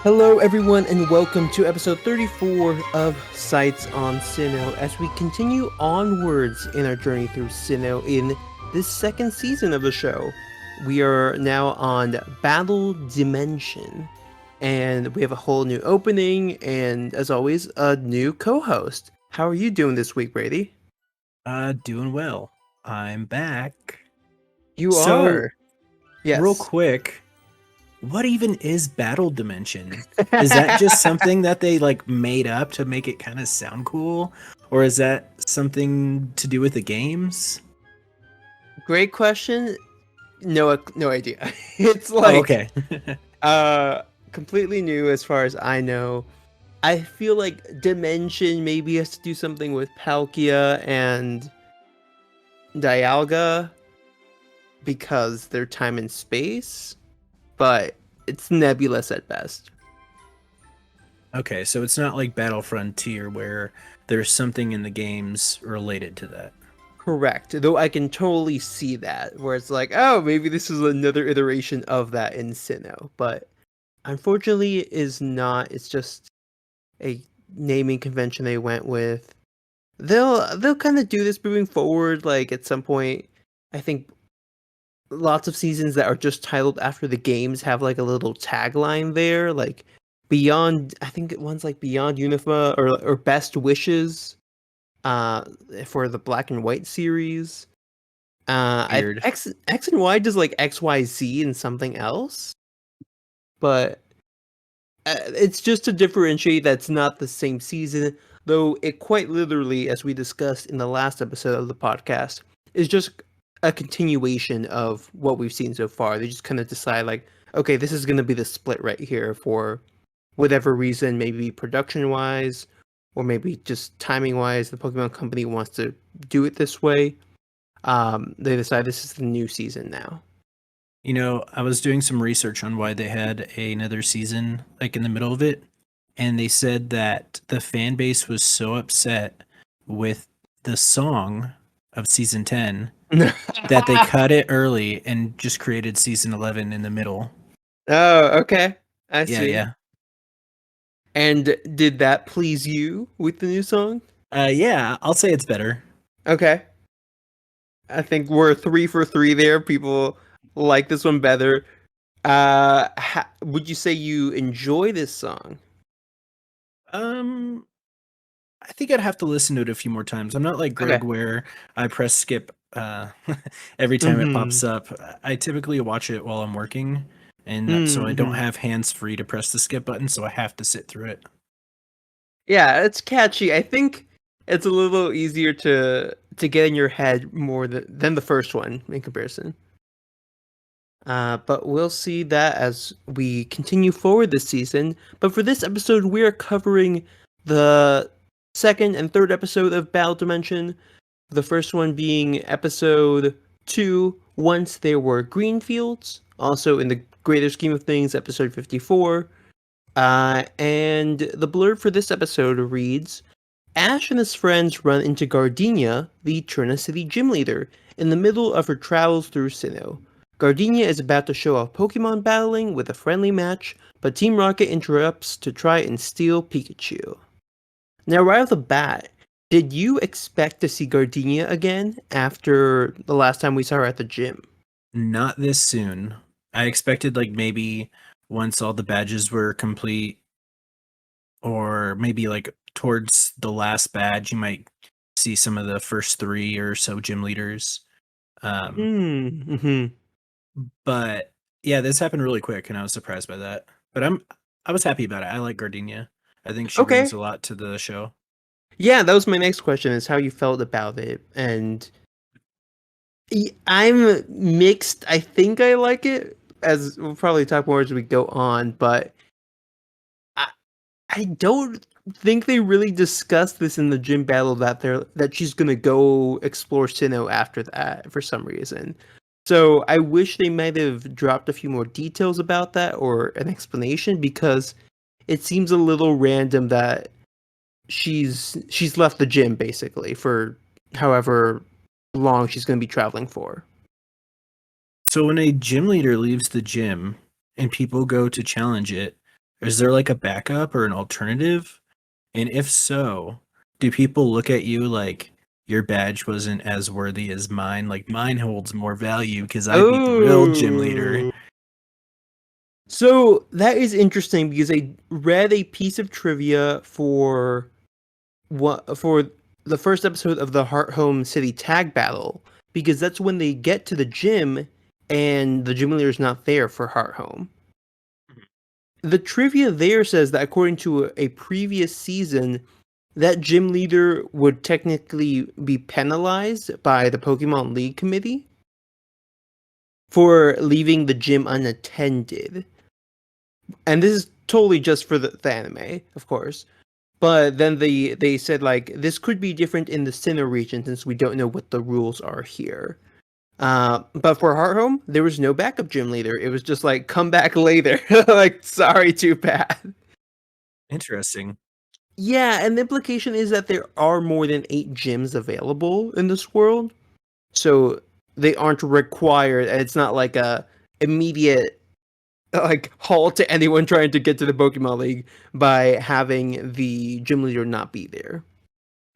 Hello, everyone, and welcome to episode 34 of Sights on Sinnoh as we continue onwards in our journey through Sinnoh in this second season of the show. We are now on Battle Dimension, and we have a whole new opening, and as always, a new co host. How are you doing this week, Brady? Doing well. I'm back. You So, are. real Yes. quick, what even is Battle Dimension? Is that just something that they made up to make it kind of sound cool, or is that something to do with the games? Great question. No idea. It's Oh, like, okay. uh, completely new as far as I know. I feel like Dimension maybe has to do something with Palkia and Dialga because they're time and space, but it's nebulous at best. Okay, so it's not like Battle Frontier where there's something in the games related to that. Correct. Though I can totally see that, where it's like, oh, maybe this is another iteration of that in Sinnoh. But unfortunately, it is not. It's just a naming convention they went with. They'll kind of do this moving forward. Like at some point, I think lots of seasons that are just titled after the games have like a little tagline there, like Beyond. I think one's like Beyond Unifa or Best Wishes. Uh, for the Black and White series. I Weird. X and Y does like XYZ and something else, but it's just to differentiate that's not the same season. Though it quite literally, as we discussed in the last episode of the podcast, is just a continuation of what we've seen so far. They just kind of decide like, okay, this is going to be the split right here for whatever reason, maybe production wise, or maybe just timing wise. The Pokemon Company wants to do it this way. They decide this is the new season now. I was doing some research on why they had another season in the middle of it, and they said that the fan base was so upset with the song of season 10 that they cut it early and just created season 11 in the middle. Oh, okay. I Yeah, see. yeah. And did that please you with the new song? Yeah, I'll say it's better. Okay. I think we're 3 for 3 there. People like this one better. Would you say you enjoy this song? Um, I think I'd have to listen to it a few more times. I'm not like Okay. Greg where I press skip every time it Mm-hmm. pops up. I typically watch it while I'm working, and so I don't Mm-hmm. have hands free to press the skip button, so I have to sit through it. Yeah, it's catchy. I think it's a little easier to get in your head more than the first one in comparison. But we'll see that as we continue forward this season. But for this episode, we are covering the second and third episode of Battle Dimension. The first one being episode 2, Once There Were Green Fields. Also, in the greater scheme of things, episode 54. And the blurb for this episode reads Ash and his friends run into Gardenia, the Trina City gym leader, in the middle of her travels through Sinnoh. Gardenia is about to show off Pokemon battling with a friendly match, but Team Rocket interrupts to try and steal Pikachu. Now, right off the bat, did you expect to see Gardenia again after the last time we saw her at the gym? Not this soon. I expected maybe once all the badges were complete, or maybe towards the last badge, you might see some of the first three or so gym leaders. Um, Mm-hmm. but yeah, this happened really quick, and I was surprised by that. But I was happy about it. I like Gardenia. I think she brings Okay. a lot to the show. Yeah, that was my next question is how you felt about it. And I'm mixed. I think I like it, as we'll probably talk more as we go on, but I, I don't think they really discussed this in the gym battle that she's gonna go explore Sinnoh after that for some reason. So I wish they might have dropped a few more details about that or an explanation because it seems a little random that she's left the gym basically for however long she's gonna be traveling for. So when a gym leader leaves the gym and people go to challenge it, Is there like a backup or an alternative? And if so, do people look at you like your badge wasn't as worthy as mine? Like mine holds more value because I beat the real gym leader. Oh. So that is interesting because I read a piece of trivia for the first episode of the Heart Home City Tag Battle, because that's when they get to the gym and the gym leader's not there for Heart Home. The trivia there says that according to a previous season, that gym leader would technically be penalized by the Pokemon League Committee for leaving the gym unattended. And this is totally just for the anime, of course. But then they said like this could be different in the Sinnoh region since we don't know what the rules are here. But for Heart Home, there was no backup gym leader. It was just like come back later. Like sorry, too bad. Interesting. Yeah, and the implication is that there are more than 8 gyms available in this world, so they aren't required, and it's not like a immediate like halt to anyone trying to get to the Pokemon League by having the gym leader not be there.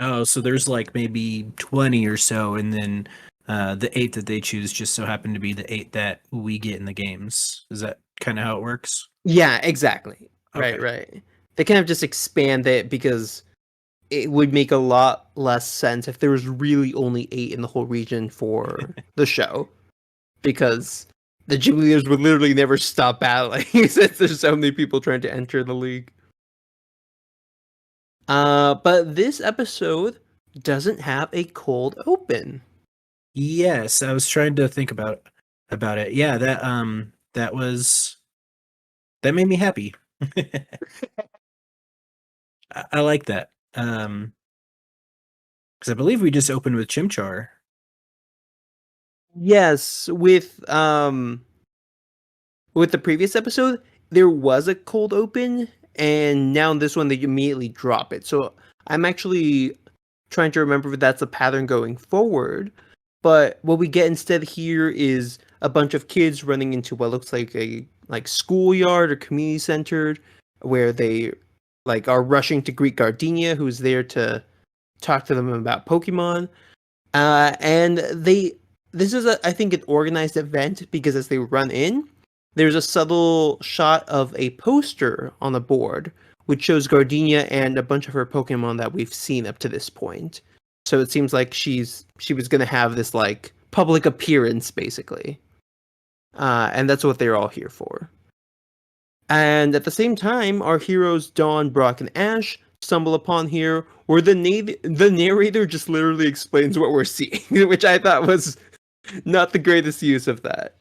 Oh, so there's like maybe 20 or so, and then the 8 that they choose just so happen to be the 8 that we get in the games. Is that kind of how it works? Yeah, exactly. Okay. Right. They kind of just expand it because it would make a lot less sense if there was really only 8 in the whole region for the show, because the gym leaders would literally never stop battling since there's so many people trying to enter the league. But this episode doesn't have a cold open. Yes, I was trying to think about it. Yeah, that was that made me happy. I like that. Because I believe we just opened with Chimchar. Yes, with the previous episode, there was a cold open, and now in this one they immediately drop it. So I'm actually trying to remember if that's a pattern going forward. But what we get instead here is a bunch of kids running into what looks like a schoolyard or community center, where they are rushing to greet Gardenia, who's there to talk to them about Pokemon. And this is I think an organized event because as they run in, there's a subtle shot of a poster on the board which shows Gardenia and a bunch of her Pokemon that we've seen up to this point. So it seems like she was gonna have this like public appearance basically, and that's what they're all here for. And at the same time, our heroes Dawn, Brock, and Ash stumble upon here where the narrator just literally explains what we're seeing, which I thought was not the greatest use of that.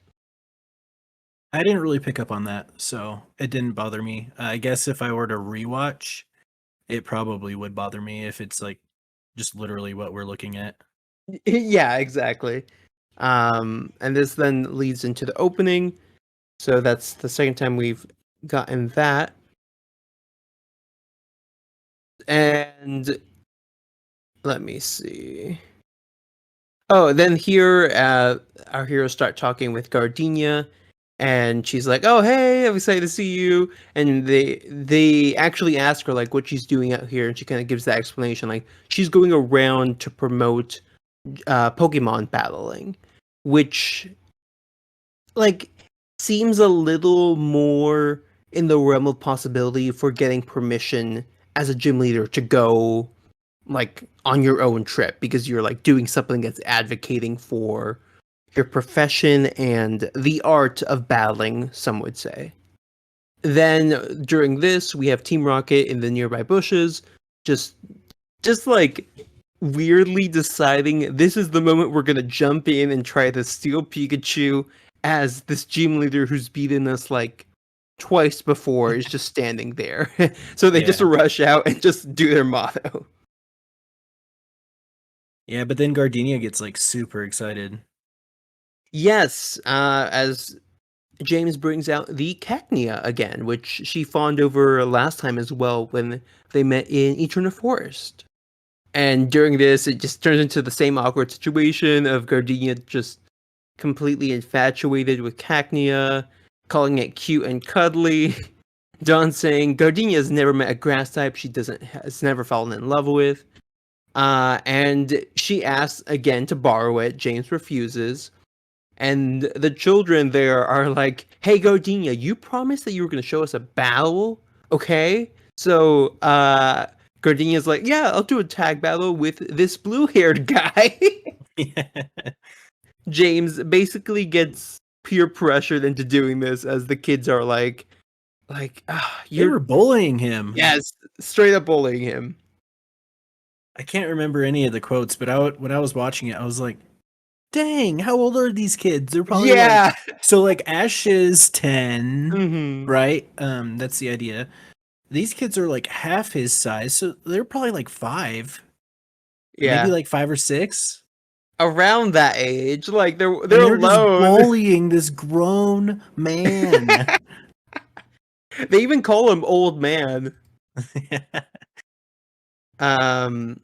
I didn't really pick up on that, so it didn't bother me. I guess if I were to rewatch, it probably would bother me if it's like just literally what we're looking at. Yeah, exactly. And this then leads into the opening. So that's the second time we've gotten that. And let me see. Oh, then here our heroes start talking with Gardenia, and she's like, "Oh, hey, I'm excited to see you." And they actually ask her like what she's doing out here, and she kind of gives that explanation, like she's going around to promote Pokemon battling, which like seems a little more in the realm of possibility for getting permission as a gym leader to go like on your own trip because you're like doing something that's advocating for your profession and the art of battling, some would say. Then during this, we have Team Rocket in the nearby bushes, just like weirdly deciding this is the moment we're gonna jump in and try to steal Pikachu as this gym leader who's beaten us like twice before is just standing there. So they just Yeah. rush out and just do their motto. Yeah, but then Gardenia gets like super excited. Yes, as James brings out the Cacnea again, which she fawned over last time as well when they met in Eternal Forest. And during this, it just turns into the same awkward situation of Gardenia just completely infatuated with Cacnea, calling it cute and cuddly. Dawn's saying Gardenia's never met a grass type she has never fallen in love with. And she asks again to borrow it. James refuses. And the children there are like, hey, Gardenia, you promised that you were going to show us a battle, okay? So Gardenia's like, yeah, I'll do a tag battle with this blue-haired guy. James basically gets peer pressured into doing this as the kids are like, they were bullying him. Yes, straight up bullying him. I can't remember any of the quotes, but when I was watching it, I was like, dang, how old are these kids? They're probably like Ash is 10, right? That's the idea. These kids are like half his size, so they're probably like 5. Yeah. Maybe like 5 or 6. Around that age. Like they're alone. Just bullying this grown man. They even call him old man. Let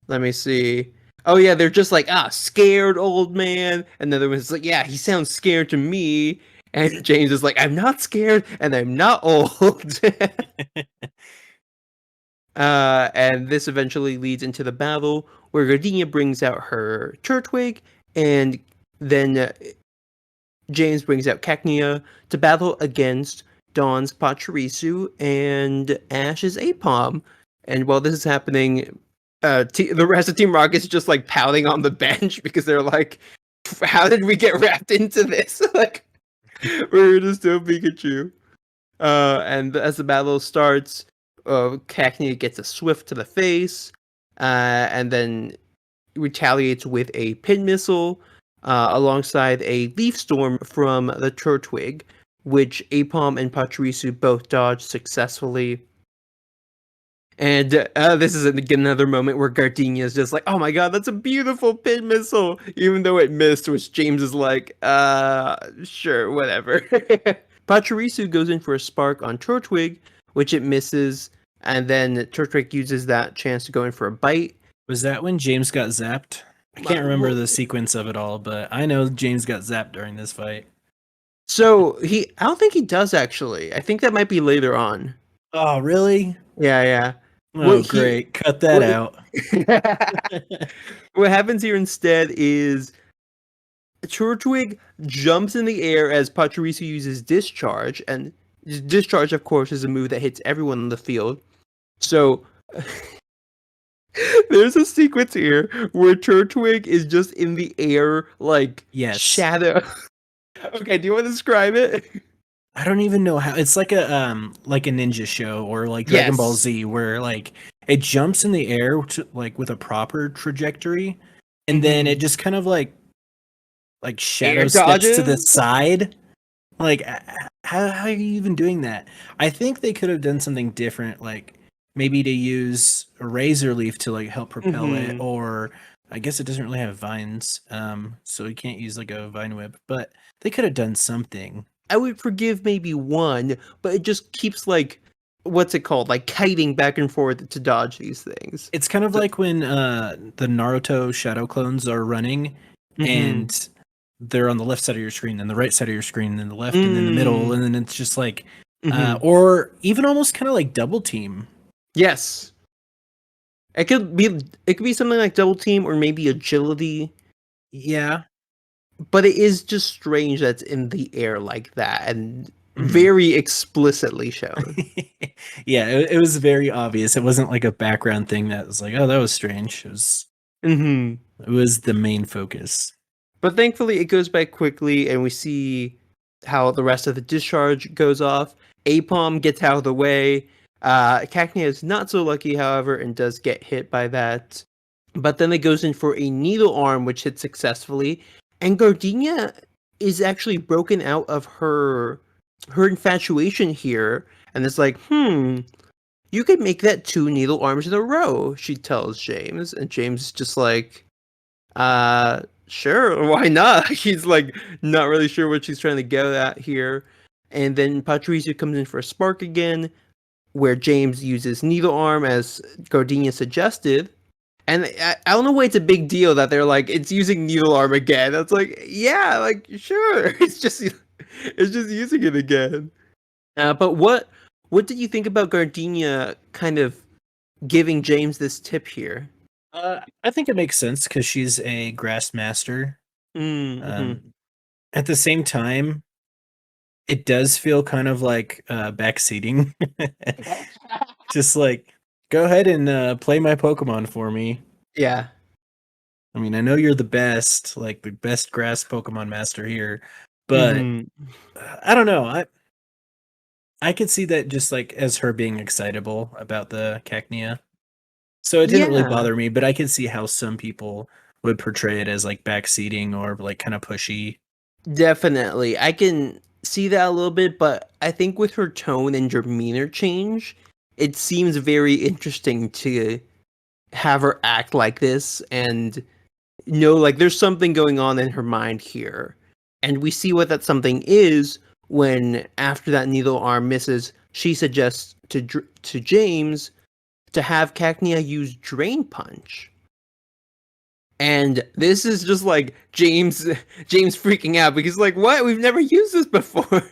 me see. Oh yeah, they're just like, scared old man. And then there was like, yeah, he sounds scared to me. And James is like, I'm not scared and I'm not old. And this eventually leads into the battle where Gardenia brings out her Turtwig, and then James brings out Cacnea to battle against Dawn's Pachirisu and Ash's Apom. And while this is happening, the rest of Team Rocket's just like pouting on the bench because they're like, how did we get wrapped into this? Like, we're gonna steal Pikachu. And as the battle starts, Cacnea gets a swift to the face, and then retaliates with a pin missile, alongside a leaf storm from the Turtwig, which Apom and Pachirisu both dodge successfully. And this is another moment where Gardenia is just like, oh my god, that's a beautiful pin missile, even though it missed, which James is like, sure, whatever. Pachirisu goes in for a spark on Turtwig, which it misses, and then Turtwig uses that chance to go in for a bite. Was that when James got zapped? I can't remember the sequence of it all, but I know James got zapped during this fight. So I don't think he does actually. I think that might be later on. Oh, really? Yeah. Oh, great. Cut that out. What happens here instead is Turtwig jumps in the air as Pachirisu uses Discharge, and Discharge, of course, is a move that hits everyone in the field. So there's a sequence here where Turtwig is just in the air, like, shadow. Okay, do you want to describe it? I don't even know how. It's like a ninja show or like Dragon Ball Z, where like it jumps in the air to, like with a proper trajectory, and then it just kind of like shadow steps to the side. Like, how are you even doing that? I think they could have done something different, like maybe to use a razor leaf to like help propel it, or I guess it doesn't really have vines, so you can't use like a vine whip, but they could have done something. I would forgive maybe one, but it just keeps like, what's it called? Like kiting back and forth to dodge these things. It's kind of like when the Naruto shadow clones are running and they're on the left side of your screen, then the right side of your screen, then the left, and then the middle, and then it's just like, or even almost kind of like double team. Yes. It could be something like double team or maybe agility. Yeah. But it is just strange that it's in the air like that and very explicitly shown. Yeah, it was very obvious. It wasn't like a background thing that was like, oh, that was strange. It was it was the main focus. But thankfully it goes by quickly and we see how the rest of the discharge goes off. Apom gets out of the way. Cacnea is not so lucky, however, and does get hit by that. But then it goes in for a needle arm, which hits successfully. And Gardenia is actually broken out of her infatuation here, and it's like, you could make that 2 needle arms in a row, she tells James, and James is just like, sure, why not? He's like not really sure what she's trying to get at here. And then Pachirisu comes in for a spark again, where James uses needle arm as Gardenia suggested. And I don't know why it's a big deal that they're like, it's using needle arm again. It's like, yeah, like, sure. It's just using it again. But what did you think about Gardenia kind of giving James this tip here? I think it makes sense because she's a grass master. Mm-hmm. Um, at the same time, it does feel kind of like backseating. Just like, go ahead and play my Pokemon for me. Yeah. I mean, I know you're the best, like the best grass Pokemon master here, but Mm-hmm. I don't know. I could see that just like as her being excitable about the Cacnea. So it didn't really Yeah, bother me, but I could see how some people would portray it as like backseating or like kind of pushy. definitely. I can see that a little bit, but I think with her tone and demeanor change, it seems very interesting to have her act like this and know like there's something going on in her mind here. And we see what that something is when after that needle arm misses, she suggests to James to have Cacnea use Drain Punch. And this is just like James freaking out because like what? We've never used this before.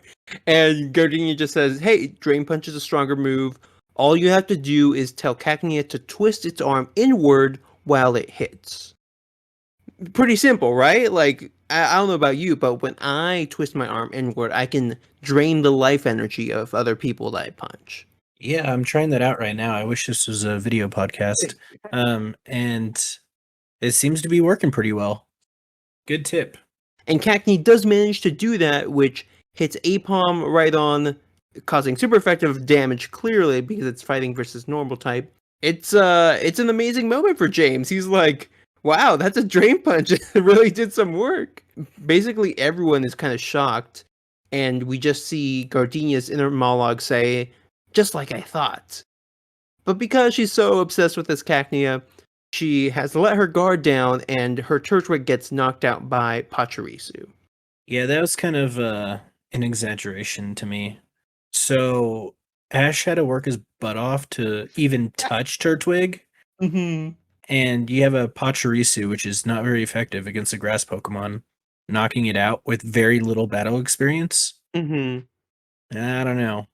And Gardenia just says, "Hey, Drain Punch is a stronger move. All you have to do is tell Cacnea to twist its arm inward while it hits." Pretty simple, right? Like I don't know about you, but when I twist my arm inward, I can drain the life energy of other people that I punch. Yeah, I'm trying that out right now. I wish this was a video podcast. And it seems to be working pretty well. Good tip. And Cacnea does manage to do that, which hits Apom right on, causing super effective damage clearly because it's fighting versus normal type. It's an amazing moment for James. He's like, wow, that's a drain punch. It really did some work. Basically everyone is kind of shocked, and we just see Gardenia's inner monologue say, just like I thought. But because she's so obsessed with this Cacnea, she has let her guard down, and her Turtwig gets knocked out by Pachirisu. Yeah, that was kind of an exaggeration to me. So Ash had to work his butt off to even touch Turtwig, Mm-hmm. and you have a Pachirisu, which is not very effective against a grass Pokemon, knocking it out with very little battle experience. Mm-hmm. I don't know.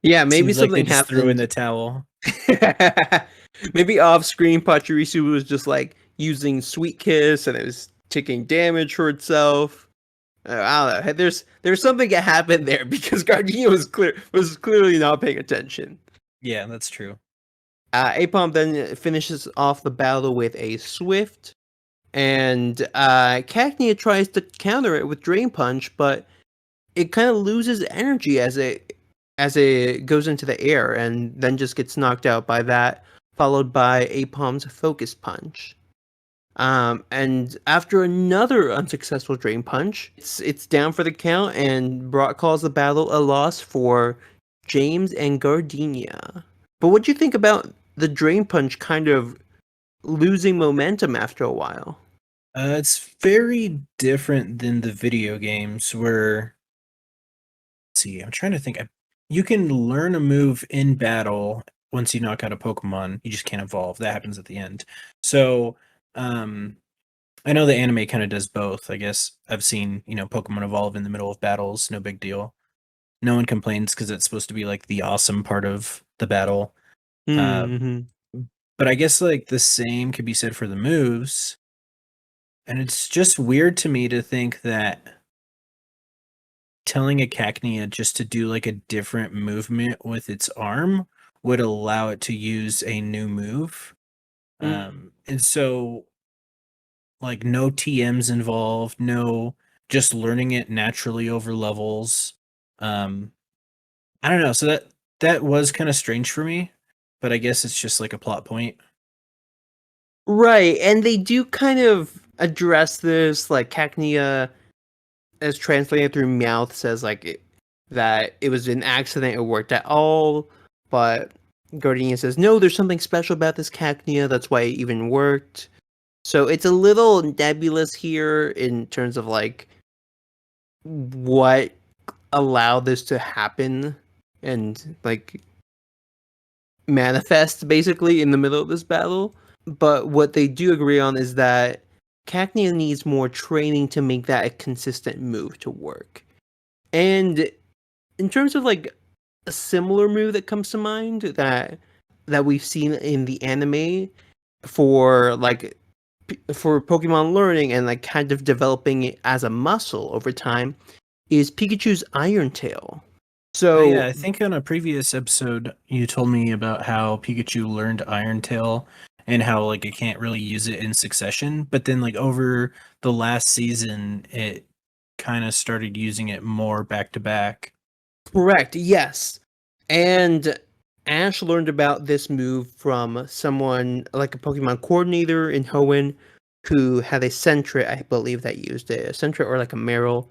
Yeah, maybe Seems like they something just threw in the happened. towel. Maybe off screen, Pachirisu was just like using Sweet Kiss and it was taking damage for itself. I don't know. There's something that happened there because Gardenia was clearly not paying attention. Yeah, that's true. Apom then finishes off the battle with a Swift, and Cacnea tries to counter it with Drain Punch, but it kind of loses energy as it goes into the air, and then just gets knocked out by that, followed by Apom's Focus Punch. And after another unsuccessful Drain Punch, it's down for the count, and Brock calls the battle a loss for James and Gardenia. But what do you think about the Drain Punch kind of losing momentum after a while? It's very different than the video games where, let's see, I'm trying to think. You can learn a move in battle once you knock out a Pokemon. You just can't evolve. That happens at the end. So, um, I know the anime kind of does both. I guess I've seen, Pokemon evolve in the middle of battles. No big deal. No one complains because it's supposed to be like the awesome part of the battle. Uh, Mm-hmm. but I guess like the same could be said for the moves. And it's just weird to me to think that telling a Cacnea just to do like a different movement with its arm would allow it to use a new move. And so like no TMs involved, no just learning it naturally over levels. Um I don't know. So that was kind of strange for me, but I guess it's just like a plot point. Right, and they do kind of address this, like Cacnea, as translated through Meowth, says that it was an accident, it worked at all, but Gardenia says, no, there's something special about this Cacnea, that's why it even worked. So it's a little nebulous here in terms of like what allowed this to happen and like manifest basically in the middle of this battle. But what they do agree on is that Cacnea needs more training to make that a consistent move to work. And in terms of like a similar move that comes to mind that we've seen in the anime for like for Pokemon learning and like kind of developing it as a muscle over time is Pikachu's Iron Tail. Oh yeah, So I think on a previous episode you told me about how Pikachu learned Iron Tail and how like it can't really use it in succession, but then like over the last season it kind of started using it more back to back. correct, yes. And Ash learned about this move from someone like a Pokemon coordinator in Hoenn who had a Sentret, I believe, that used it, a Sentret or like a Meryl.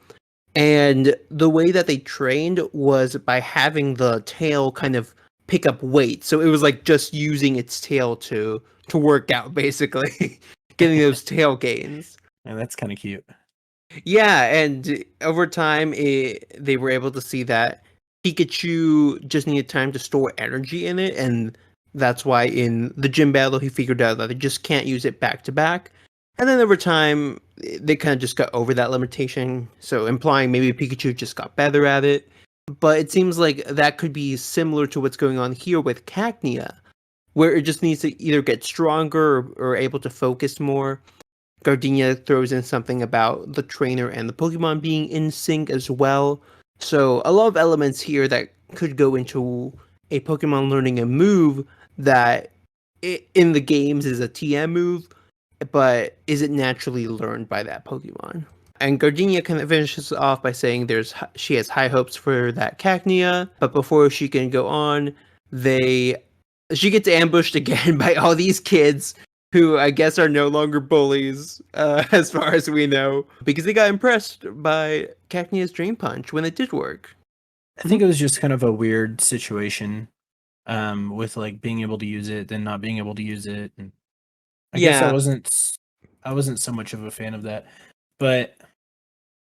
And the way that they trained was by having the tail kind of pick up weight. So it was like just using its tail to work out, basically, getting those tail gains. And that's kind of cute. Yeah, and over time, they were able to see that Pikachu just needed time to store energy in it, and that's why in the gym battle he figured out that they just can't use it back to back. And then over time, they kind of just got over that limitation, so implying maybe Pikachu just got better at it. But it seems like that could be similar to what's going on here with Cacnea, where it just needs to either get stronger or able to focus more. Gardenia throws in something about the trainer and the Pokemon being in sync as well. So a lot of elements here that could go into a Pokemon learning a move that in the games is a TM move, but is it naturally learned by that Pokemon? And Gardenia kind of finishes off by saying she has high hopes for that Cacnea, but before she can go on, she gets ambushed again by all these kids who I guess are no longer bullies, as far as we know, because they got impressed by Cacnea's Dream Punch when it did work. I think it was just kind of a weird situation with like being able to use it then not being able to use it, and I guess Yeah. I wasn't so much of a fan of that. But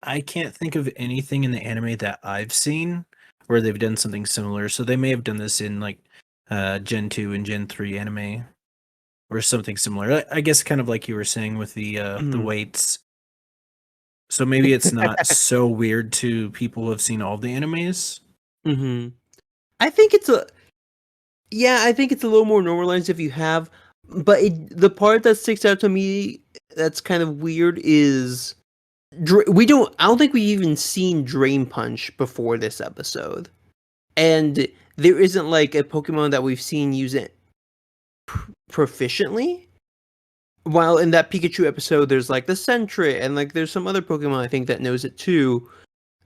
I can't think of anything in the anime that I've seen where they've done something similar. So they may have done this in like Gen 2 and Gen 3 anime or something similar. I guess kind of like you were saying with the Mhm. weights. So maybe it's not so weird to people who have seen all the animes. Mhm. I think it's a Yeah, I think it's a little more normalized if you have, but the part that sticks out to me that's kind of weird is I don't think we even seen Drain Punch before this episode, and there isn't like a Pokemon that we've seen use it proficiently. While in that Pikachu episode, there's like the Sentret, and like there's some other Pokemon I think that knows it too.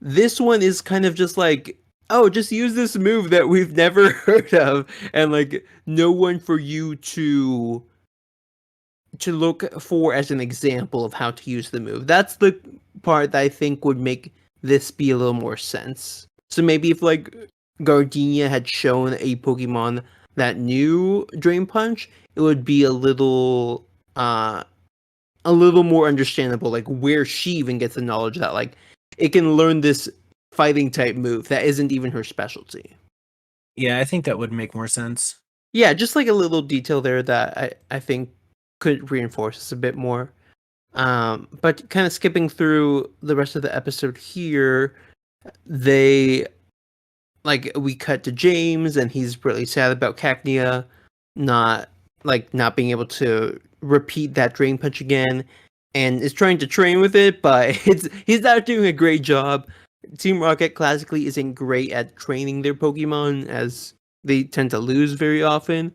This one is kind of just like, oh, just use this move that we've never heard of, and like no one for you to look for as an example of how to use the move. That's the part that I think would make this be a little more sense. So maybe if like Gardenia had shown a Pokemon that knew Drain Punch, it would be a little more understandable, like where she even gets the knowledge that like it can learn this fighting type move that isn't even her specialty. Yeah, I think that would make more sense. Yeah, just like a little detail there that I think could reinforce this a bit more. But kind of skipping through the rest of the episode here, they like we cut to James and he's really sad about Cacnea not being able to repeat that drain punch again and is trying to train with it, but he's not doing a great job. Team Rocket classically isn't great at training their Pokemon as they tend to lose very often.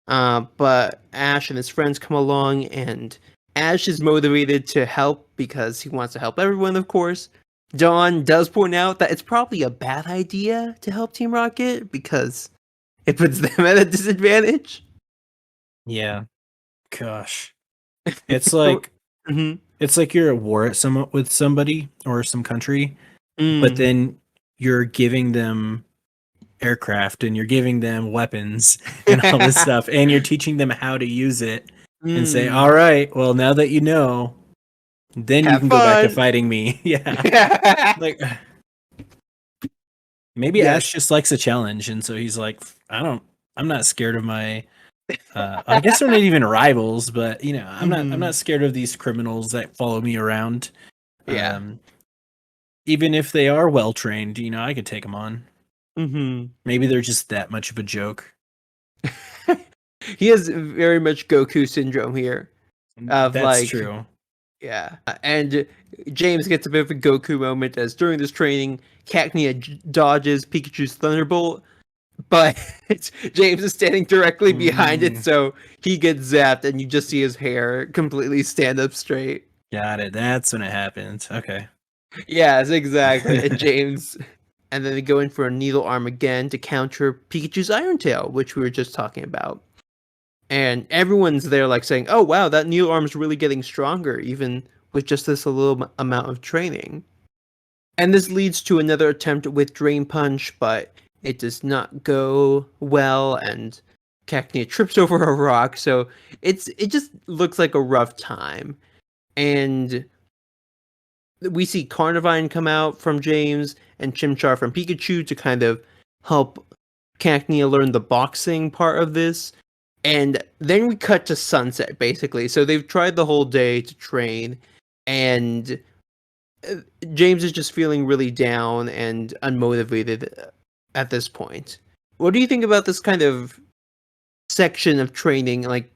But Ash and his friends come along, and Ash is motivated to help because he wants to help everyone, of course. Dawn does point out that it's probably a bad idea to help Team Rocket because it puts them at a disadvantage. Yeah. Gosh. It's like Mm-hmm. it's like you're at war with somebody or some country, but Mm. then you're giving them aircraft and you're giving them weapons and all this stuff and you're teaching them how to use it and say, Mm. "All right, well now that you know, then you Have can go back to fun. fighting me." Yeah. Like maybe Ash Yes. just likes a challenge and so he's like, I'm not scared of my I guess they're not even rivals, but you know, I'm Mhm. not scared of these criminals that follow me around. Yeah. Um, even if they are well trained, you know, I could take them on. Mm-hmm. Maybe they're just that much of a joke. He has very much Goku syndrome here. Of That's like, true. yeah. And James gets a bit of a Goku moment as during this training, Cacnea dodges Pikachu's Thunderbolt, but James is standing directly behind it, Mm, so he gets zapped, and you just see his hair completely stand up straight. got it. That's when it happens. Okay. Yes, exactly. And James, and then they go in for a Needle Arm again to counter Pikachu's Iron Tail, which we were just talking about. And everyone's there, like saying, "Oh wow, that Needle Arm's really getting stronger, even with just this a little amount of training." And this leads to another attempt with Drain Punch, but it does not go well, and Cacnea trips over a rock, so it just looks like a rough time. And we see Carnivine come out from James and Chimchar from Pikachu to kind of help Cacnea learn the boxing part of this. And then we cut to sunset, basically. So they've tried the whole day to train, and James is just feeling really down and unmotivated at this point. What do you think about this kind of section of training? Like,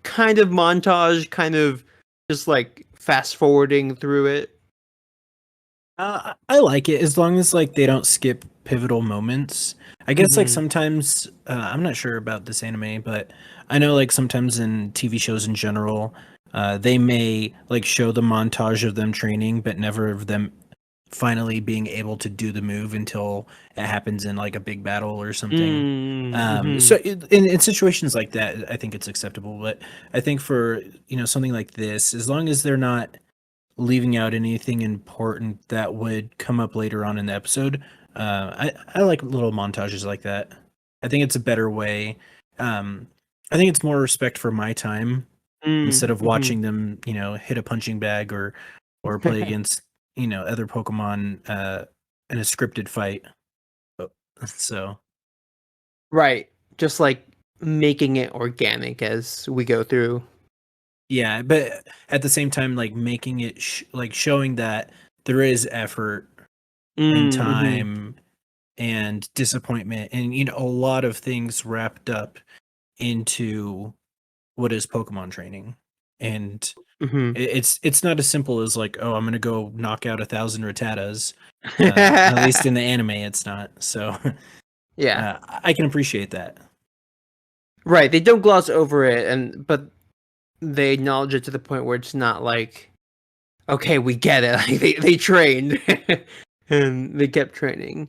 kind of montage, kind of just like fast forwarding through it? I like it as long as like they don't skip pivotal moments. I guess like Mm-hmm. sometimes I'm not sure about this anime, but I know like sometimes in TV shows in general, they may like show the montage of them training, but never of them finally being able to do the move until it happens in like a big battle or something. Mm-hmm. So in situations like that, I think it's acceptable. But I think for something like this, as long as they're not leaving out anything important that would come up later on in the episode. I like little montages like that. I think it's a better way. I think it's more respect for my time instead of Mm-hmm. watching them, hit a punching bag or play against other Pokemon in a scripted fight. Oh, so Right. Just like making it organic as we go through. yeah, but at the same time, like making it like showing that there is effort and Mm-hmm. time and disappointment and a lot of things wrapped up into what is Pokemon training. And Mm-hmm. it's not as simple as like, oh, I'm gonna go knock out 1,000 Rattatas. At least in the anime it's not. So Yeah. I can appreciate that. Right. They don't gloss over it, and but they acknowledge it to the point where it's not like, okay, we get it. Like they trained and they kept training.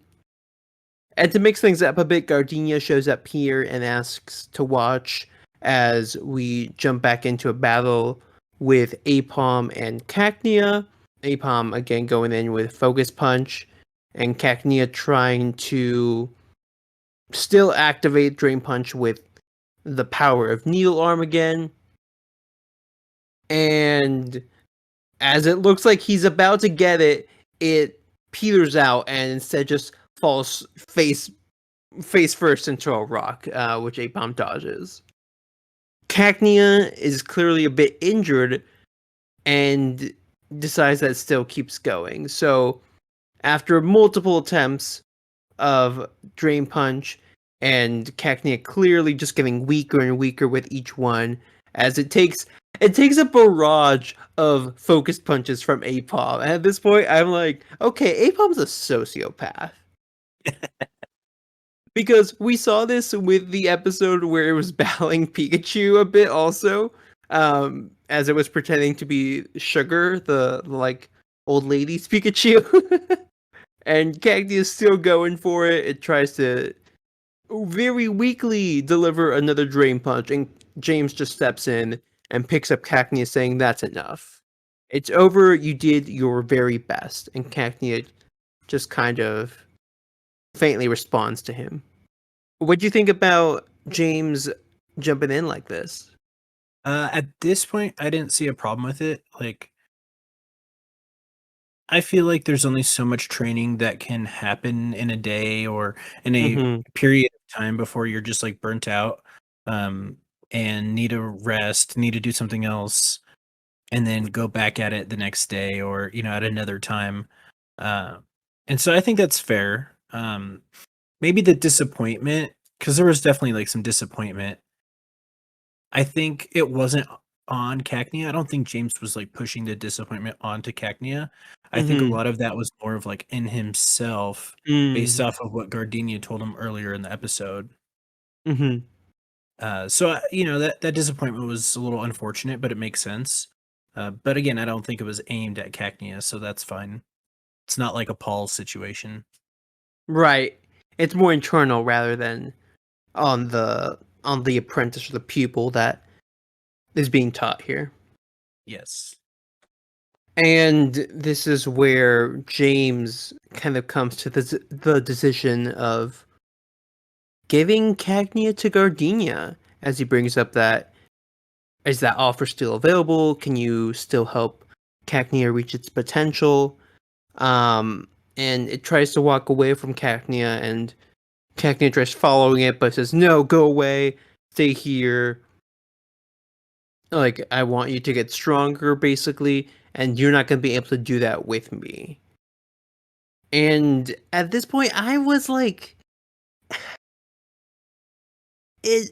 And to mix things up a bit, Gardenia shows up here and asks to watch as we jump back into a battle with Apom and Cacnea. Apom again going in with Focus Punch, and Cacnea trying to still activate Drain Punch with the power of Needle Arm again. And as it looks like he's about to get it, it peters out and instead just falls face first into a rock, which Apom dodges. Cacnea is clearly a bit injured and decides that it still keeps going. So after multiple attempts of Drain Punch and Cacnea clearly just getting weaker and weaker with each one, as it takes a barrage of focused punches from Apom. And at this point, I'm like, okay, Apom's a sociopath. Because we saw this with the episode where it was battling Pikachu a bit also, as it was pretending to be Sugar, the like old lady's Pikachu. And Cacti is still going for it. It tries to very weakly deliver another Drain Punch, and James just steps in and picks up Cacnea, saying, "That's enough. It's over. You did your very best." And Cacnea just kind of faintly responds to him. What do you think about James jumping in like this? At this point I didn't see a problem with it. Like I feel like there's only so much training that can happen in a day or in a Mm-hmm. period of time before you're just like burnt out, um, and need to rest, need to do something else, and then go back at it the next day or at another time. Uh, and so I think that's fair. maybe the disappointment, because there was definitely like some disappointment. I think it wasn't on Cacnea. I don't think James was like pushing the disappointment onto Cacnea. I think a Mm-hmm. lot of that was more of like in himself based Mm. off of what Gardenia told him earlier in the episode. Mm-hmm. That disappointment was a little unfortunate, but it makes sense. But again, I don't think it was aimed at Cacnea, so that's fine. It's not like a Paul situation. Right. It's more internal rather than on the apprentice or the pupil that is being taught here. Yes. And this is where James kind of comes to the decision of giving Cagnia to Gardenia, as he brings up that, is that offer still available? Can you still help Cagnia reach its potential? And it tries to walk away from Cagnia, and Cagnia tries following it, but says, no, go away, stay here. Like, I want you to get stronger, basically, and you're not going to be able to do that with me. And at this point, I was like, it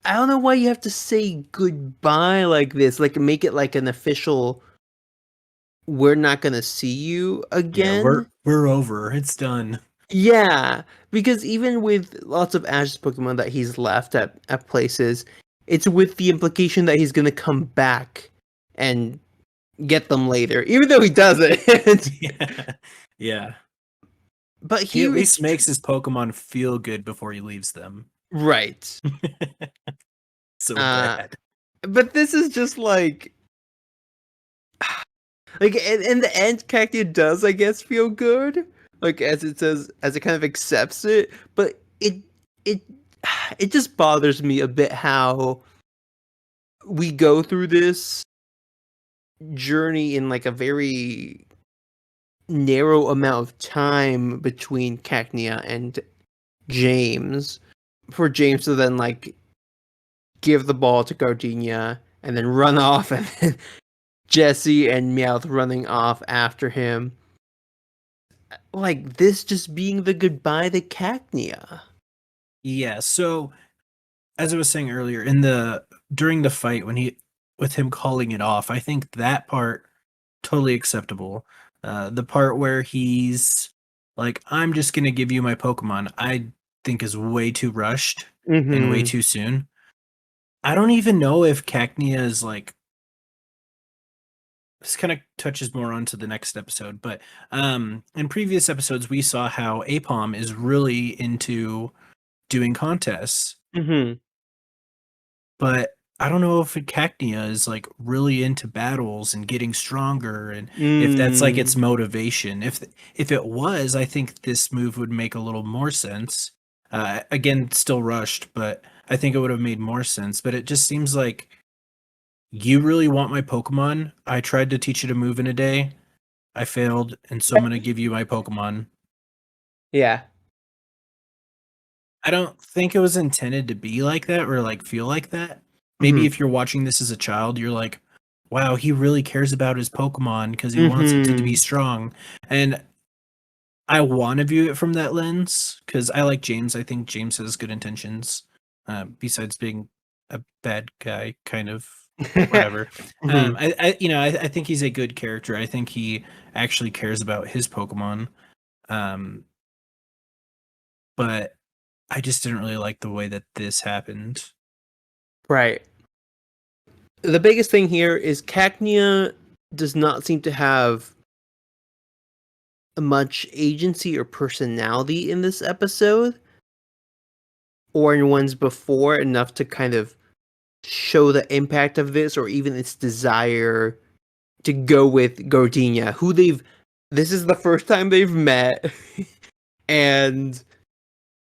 I don't know why you have to say goodbye like this. Like, make it like an official, we're not going to see you Yeah, again. we're over. It's done. Yeah, because even with lots of Ash's Pokemon that he's left at places, it's with the implication that he's going to come back and get them later, even though he doesn't. Yeah. Yeah. But He at here least it's makes his Pokemon feel good before he leaves them. right. So Uh, bad. but this is just like in the end, Cactus does, I guess, feel good. Like as it says, as it kind of accepts it, but it it just bothers me a bit how we go through this journey in like a very narrow amount of time between Cacnea and James, for James to then like give the ball to Gardenia and then run off, and then Jesse and Meowth running off after him. Like this just being the goodbye to Cacnea. Yeah, so as I was saying earlier, during the fight when he with him calling it off, I think that part totally acceptable. The part where he's like, "I'm just gonna give you my Pokemon," I think is way too rushed and way Mm-hmm. too soon. I don't even know if Cacnea is like this kind of touches more onto the next episode, but in previous episodes we saw how Apom is really into doing contests, Mm-hmm. but I don't know if Cacnea is like really into battles and getting stronger, and if that's like its Mm. motivation. If it was, I think this move would make a little more sense. Again, still rushed, but I think it would have made more sense. But it just seems like you really want my Pokemon. I tried to teach you to move in a day. I failed, and so I'm gonna give you my Pokemon. Yeah. I don't think it was intended to be like that or like feel like that. Maybe Mm-hmm. if you're watching this as a child, you're like, wow, he really cares about his Pokemon because he wants it to be Mm-hmm. strong. And I want to view it from that lens because I like James. I think James has good intentions, besides being a bad guy, kind of whatever. Mm-hmm. I think he's a good character. I think he actually cares about his Pokemon. Um, but I just didn't really like the way that this happened. Right. The biggest thing here is Cacnea does not seem to have much agency or personality in this episode, or in ones before, enough to kind of show the impact of this, or even its desire to go with Gardenia, who they've. This is the first time they've met, and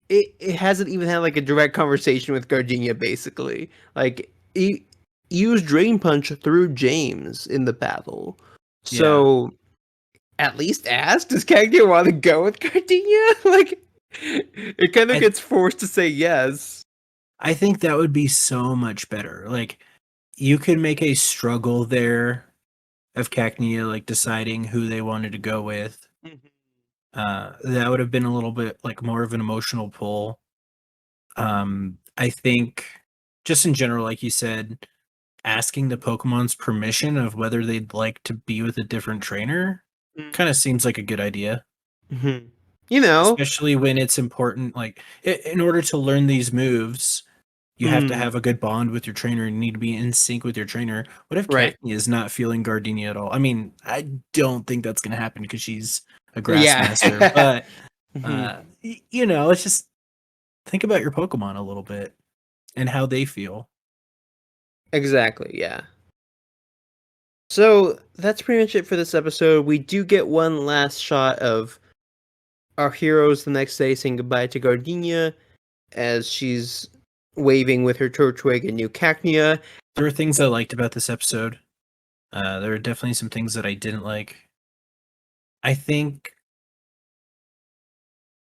it hasn't even had like a direct conversation with Gardenia. Basically, like he used Drain Punch through James in the battle, Yeah. so at least ask, does Cagnia want to go with Gardenia? Like, it kind of I gets forced to say yes. I think that would be so much better. Like you could make a struggle there of Cacnea like deciding who they wanted to go with. That would have been a little bit like more of an emotional pull. I think just in general, like you said, asking the Pokemon's permission of whether they'd like to be with a different trainer kind of seems like a good idea, Mm-hmm. You know, especially when it's important. Like, in order to learn these moves, you have to mm, have a good bond with your trainer. You need to be in sync with your trainer. What if right? Cacnea is not feeling Gardenia at all? I mean, I don't think that's going to happen because she's a grass Yeah. master, but Mhm. it's just think about your Pokemon a little bit and how they feel. Exactly. Yeah. So that's pretty much it for this episode. We do get one last shot of our heroes the next day saying goodbye to Gardenia as she's waving with her Turtwig and new Cacnea. There were things I liked about this episode. There are definitely some things that I didn't like. I think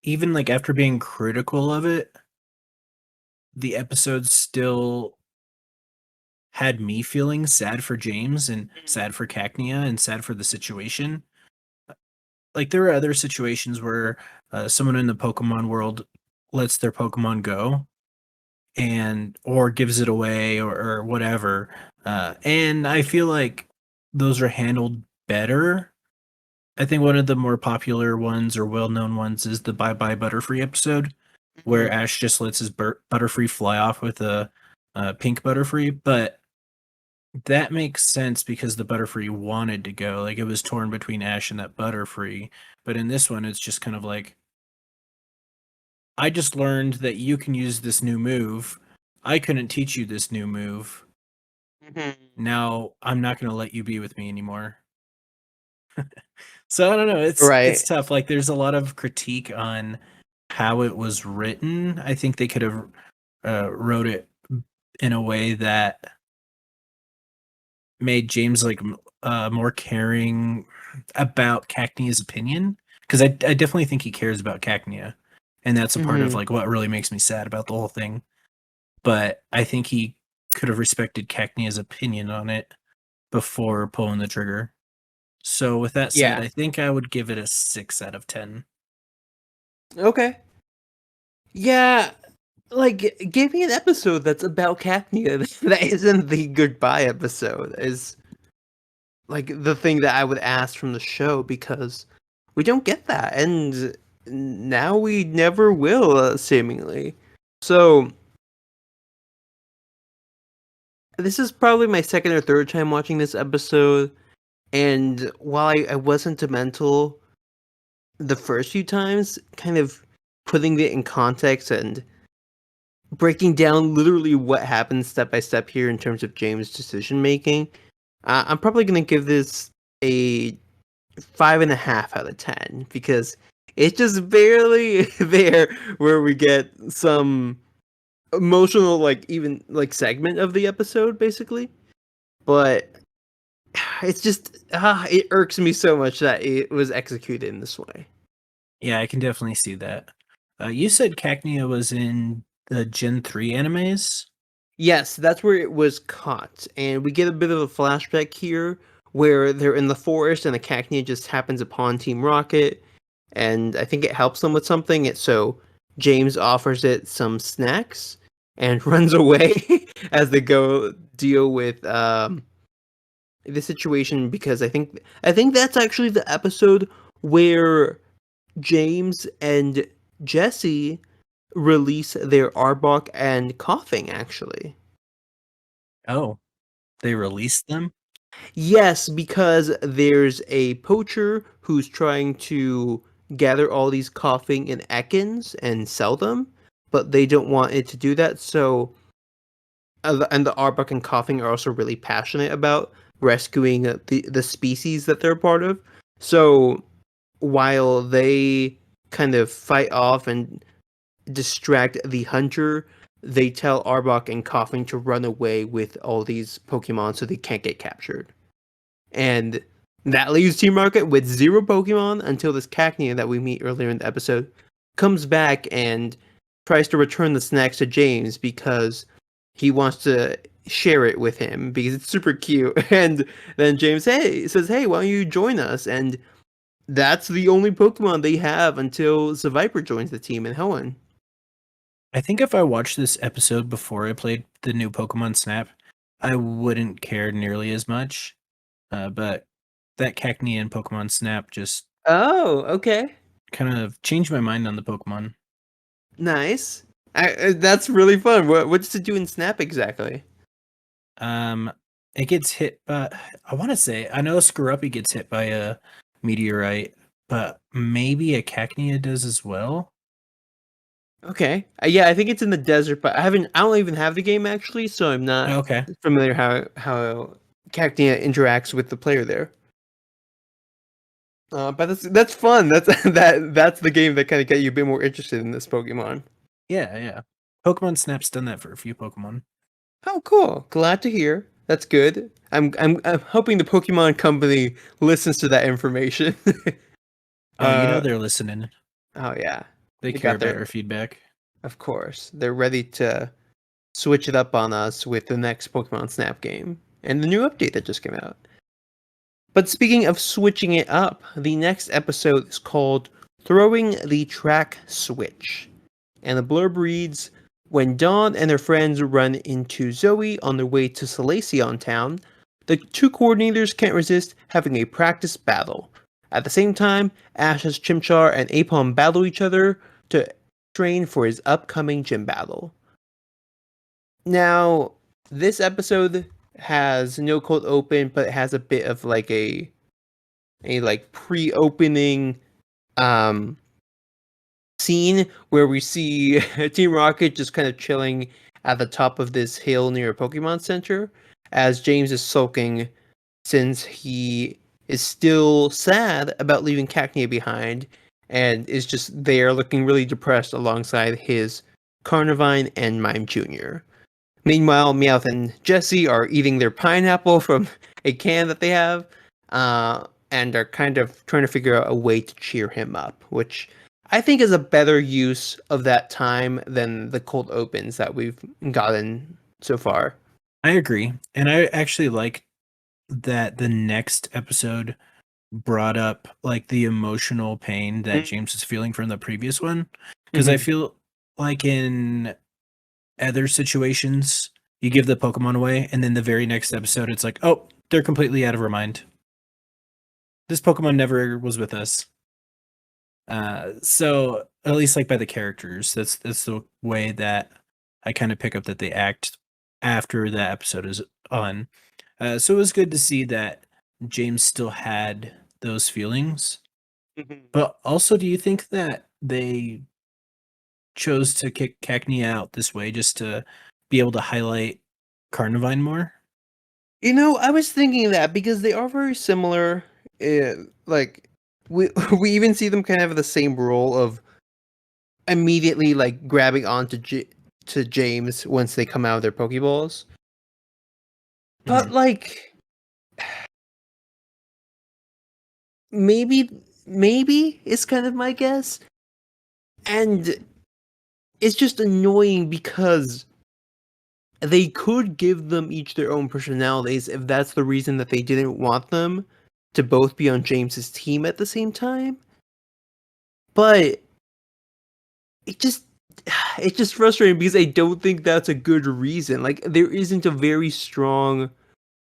even like after being critical of it, the episode still had me feeling sad for James and sad for Cacnea and sad for the situation. Like there are other situations where someone in the Pokemon world lets their Pokemon go and or gives it away or whatever. And I feel like those are handled better. I think one of the more popular ones or well-known ones is the Bye Bye Butterfree episode, where Mhm. Ash just lets his Butterfree fly off with a pink Butterfree. But that makes sense because the Butterfree wanted to go. Like it was torn between Ash and that Butterfree. But in this one, it's just kind of like, I just learned that you can use this new move. I couldn't teach you this new move. Mhm. Now I'm not going to let you be with me anymore. So I don't know. It's Right. tough. Like there's a lot of critique on how it was written. I think they could have wrote it in a way that made James like more caring about Cacnea's opinion, because I definitely think he cares about Cacnea, and that's a part of Mhm. like what really makes me sad about the whole thing. But I think he could have respected Cacnea's opinion on it before pulling the trigger. So with that said, Yeah. I think I would give it a 6 out of 10. Okay. Yeah. Like, give me an episode that's about Cacnea that isn't the goodbye episode is like the thing that I would ask from the show because we don't get that, and now we never will, seemingly. So this is probably my second or third time watching this episode, and while I wasn't demental the first few times, kind of putting it in context and breaking down literally what happens step by step here in terms of James' decision making, I'm probably gonna give this a 5.5 out of 10 because it's just barely there where we get some emotional, like even like segment of the episode, basically. But it's just it irks me so much that it was executed in this way. Yeah, I can definitely see that. You said Cacnea was in the Gen 3 animes? Yes, that's where it was caught, and we get a bit of a flashback here where they're in the forest and the Cacnea just happens upon Team Rocket, and I think it helps them with something. So James offers it some snacks and runs away as they go deal with the situation because I think that's actually the episode where James and Jesse release their Arbok and Coughing actually. Oh, they released them? Yes, because there's a poacher who's trying to gather all these coughing and Ekans and sell them, but they don't want it to do that. So, and the Arbok and coughing are also really passionate about rescuing the species that they're a part of. So, while they kind of fight off and distract the hunter, they tell Arbok and coughing to run away with all these Pokemon so they can't get captured. And that leaves Team Rocket with zero Pokemon until this Cacnea that we meet earlier in the episode comes back and tries to return the snacks to James because he wants to share it with him because it's super cute. And then James says, "Hey, why don't you join us?" And that's the only Pokemon they have until Viper joins the team in Helen. I think if I watched this episode before I played the new Pokemon Snap, I wouldn't care nearly as much. But that Cacnea and Pokemon Snap just Oh, okay. kind of changed my mind on the Pokemon. Nice. That's really fun. What does it do in Snap exactly? Um, it gets hit by, I want to say, I know Skorupi gets hit by a meteorite, but maybe a Cacnea does as well. Okay. Yeah, I think it's in the desert, but I don't even have the game actually, so I'm not Okay. familiar how Cacnea interacts with the player there. But that's fun. That's that's the game that kind of get you a bit more interested in this Pokemon. Yeah, yeah. Pokemon Snap's done that for a few Pokemon. Oh, cool. Glad to hear. That's good. I'm hoping the Pokemon Company listens to that information. Oh, you know uh they're listening. oh yeah. They They care got about their our feedback. Of course. They're ready to switch it up on us with the next Pokemon Snap game and the new update that just came out. But speaking of switching it up, the next episode is called Throwing the Track Switch. And the blurb reads, when Dawn and her friends run into Zoe on their way to Salacion Town, the two coordinators can't resist having a practice battle. At the same time, Ash has Chimchar and Apom battle each other to train for his upcoming gym battle. Now, this episode has no cold open, but it has a bit of like a like pre-opening um scene where we see Team Rocket just kind of chilling at the top of this hill near a Pokemon Center as James is sulking since he is still sad about leaving Cacnea behind and is just there looking really depressed alongside his Carnivine and Mime Jr. Meanwhile, Meowth and Jessie are eating their pineapple from a can that they have, and are kind of trying to figure out a way to cheer him up, which I think is a better use of that time than the cold opens that we've gotten so far. I agree. And I actually like that the next episode brought up like the emotional pain that James was feeling from the previous one. Because I Mhm. feel like in other situations, you give the Pokemon away, and then the very next episode, it's like, oh, they're completely out of our mind. This Pokemon never was with us. So at least like by the characters, that's the way that I kind of pick up that they act after that episode is on. So it was good to see that James still had those feelings. Mhm. But also, do you think that they chose to kick Cacnea out this way just to be able to highlight Carnivine more? You know, I was thinking that because they are very similar. Like we we even see them kind of have the same role of immediately like grabbing onto to James once they come out of their Pokeballs. But Mhm. like maybe maybe is kind of my guess. And it's just annoying because they could give them each their own personalities if that's the reason that they didn't want them to both be on James's team at the same time. But it just it's just frustrating because I don't think that's a good reason. Like there isn't a very strong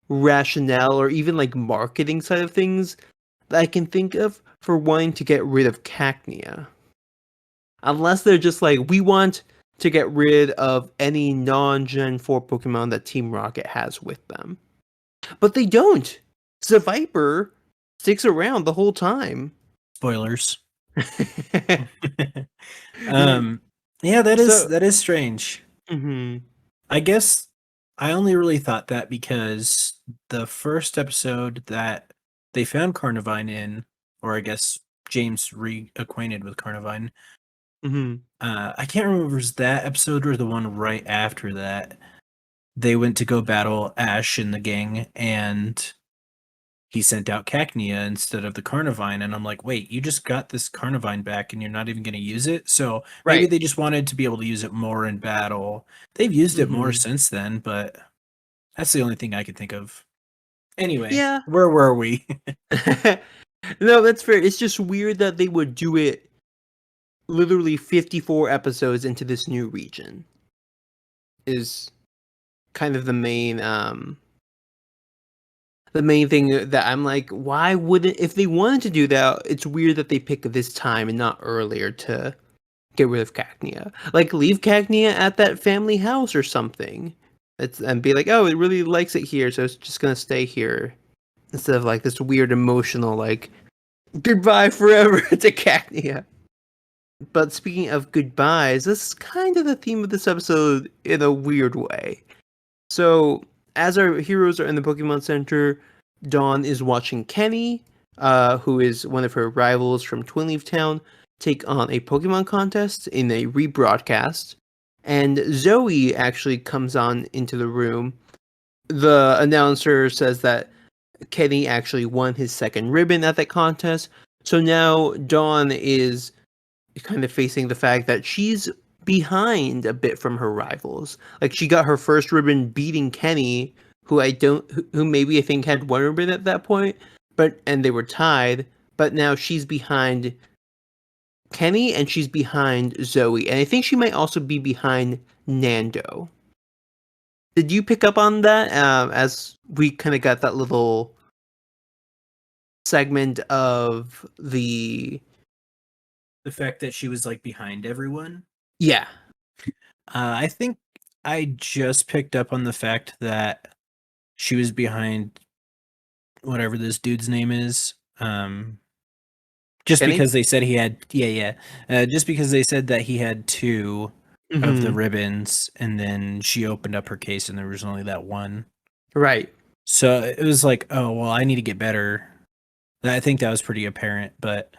rationale or even like marketing side of things that I can think of for wanting to get rid of Cacnea. Unless they're just like, we want to get rid of any non-Gen 4 Pokemon that Team Rocket has with them. But they don't. Viper sticks around the whole time. Spoilers. um, yeah, So, that is strange. mhm. I guess I only really thought that because the first episode that they found Carnivine in, or I guess James reacquainted with Carnivine. Mhm. I can't remember if it was that episode or the one right after that. They went to go battle Ash and the gang, and he sent out Cacnea instead of the Carnivine. And I'm like, wait, you just got this Carnivine back and you're not even going to use it? So maybe Right. they just wanted to be able to use it more in battle. They've used it more Mhm. since then, but that's the only thing I could think of. Anyway, Yeah. where were we? No, that's fair. It's just weird that they would do it literally 54 episodes into this new region. Is kind of the main thing that I'm like, why wouldn't, if they wanted to do that, it's weird that they pick this time and not earlier to get rid of Cacnea. Like, leave Cacnea at that family house or something. And be like, oh, it really likes it here, so it's just gonna stay here. Instead of like this weird emotional, like, goodbye forever to Cacnea. But speaking of goodbyes, this is kind of the theme of this episode in a weird way. So, as our heroes are in the Pokemon Center, Dawn is watching Kenny, who is one of her rivals from Twinleaf Town, take on a Pokemon contest in a rebroadcast. And Zoe actually comes on into the room. The announcer says that Kenny actually won his second ribbon at that contest. So now Dawn is kind of facing the fact that she's behind a bit from her rivals. Like, she got her first ribbon beating Kenny, who maybe I think had one ribbon at that point, and they were tied, but now she's behind Kenny and she's behind Zoe, and I think she might also be behind Nando. Did you pick up on that as we kind of got that little segment of the fact that she was like behind everyone? Yeah. I think I just picked up on the fact that she was behind whatever this dude's name is. Just Kenny? because they said he had, just because they said that he had two of the Mhm. ribbons, and then she opened up her case and there was only that one. Right. So it was like, oh well, I need to get better. I think that was pretty apparent, but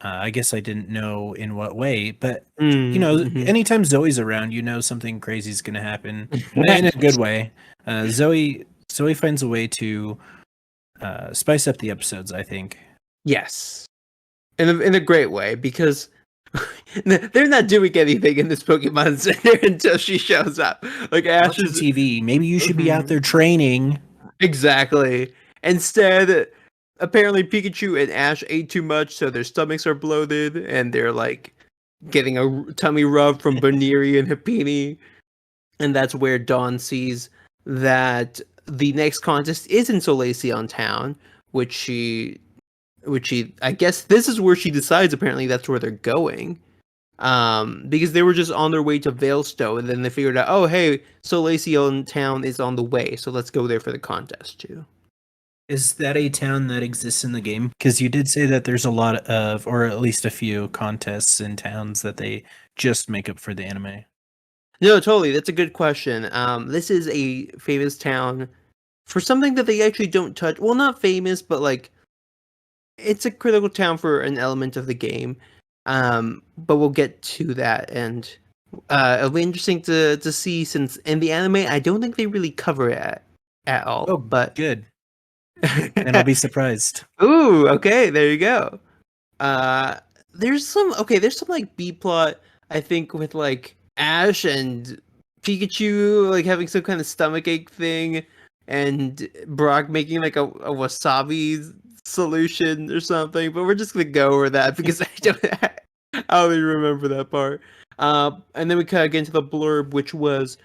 I guess I didn't know in what way. But you know, Mhm. anytime Zoe's around, you know something crazy is going to happen, in a good way. Zoe finds a way to spice up the episodes, I think. Yes. In a great way, because they're not doing anything in this Pokemon Center until she shows up. Like, Ash Watching is TV. Maybe you should be out Mhm. there training. Exactly. Instead, apparently Pikachu and Ash ate too much, so their stomachs are bloated, and they're like getting a tummy rub from Baneri and Happini. And that's where Dawn sees that the next contest is in Solaceon Town, which she I guess this is where she decides apparently that's where they're going. Because they were just on their way to Veilstone, and then they figured out, oh hey, Solaceon Town is on the way, so let's go there for the contest too. Is that a town that exists in the game? Because you did say that there's a lot of, or at least a few contests in towns that they just make up for the anime. No, totally. That's a good question. This is a famous town for something that they actually don't touch. Well, not famous, but like it's a critical town for an element of the game. But we'll get to that, and it'll be interesting to see, since in the anime I don't think they really cover it at all. Oh, But good. And I'll be surprised. ooh, okay, there you go. Uh, there's some like B plot, I think, with like Ash and Pikachu like having some kind of stomach ache thing, and Brock making like a wasabi solution or something. But we're just gonna go over that because I don't even remember that part. And then we kind of get into the blurb, which was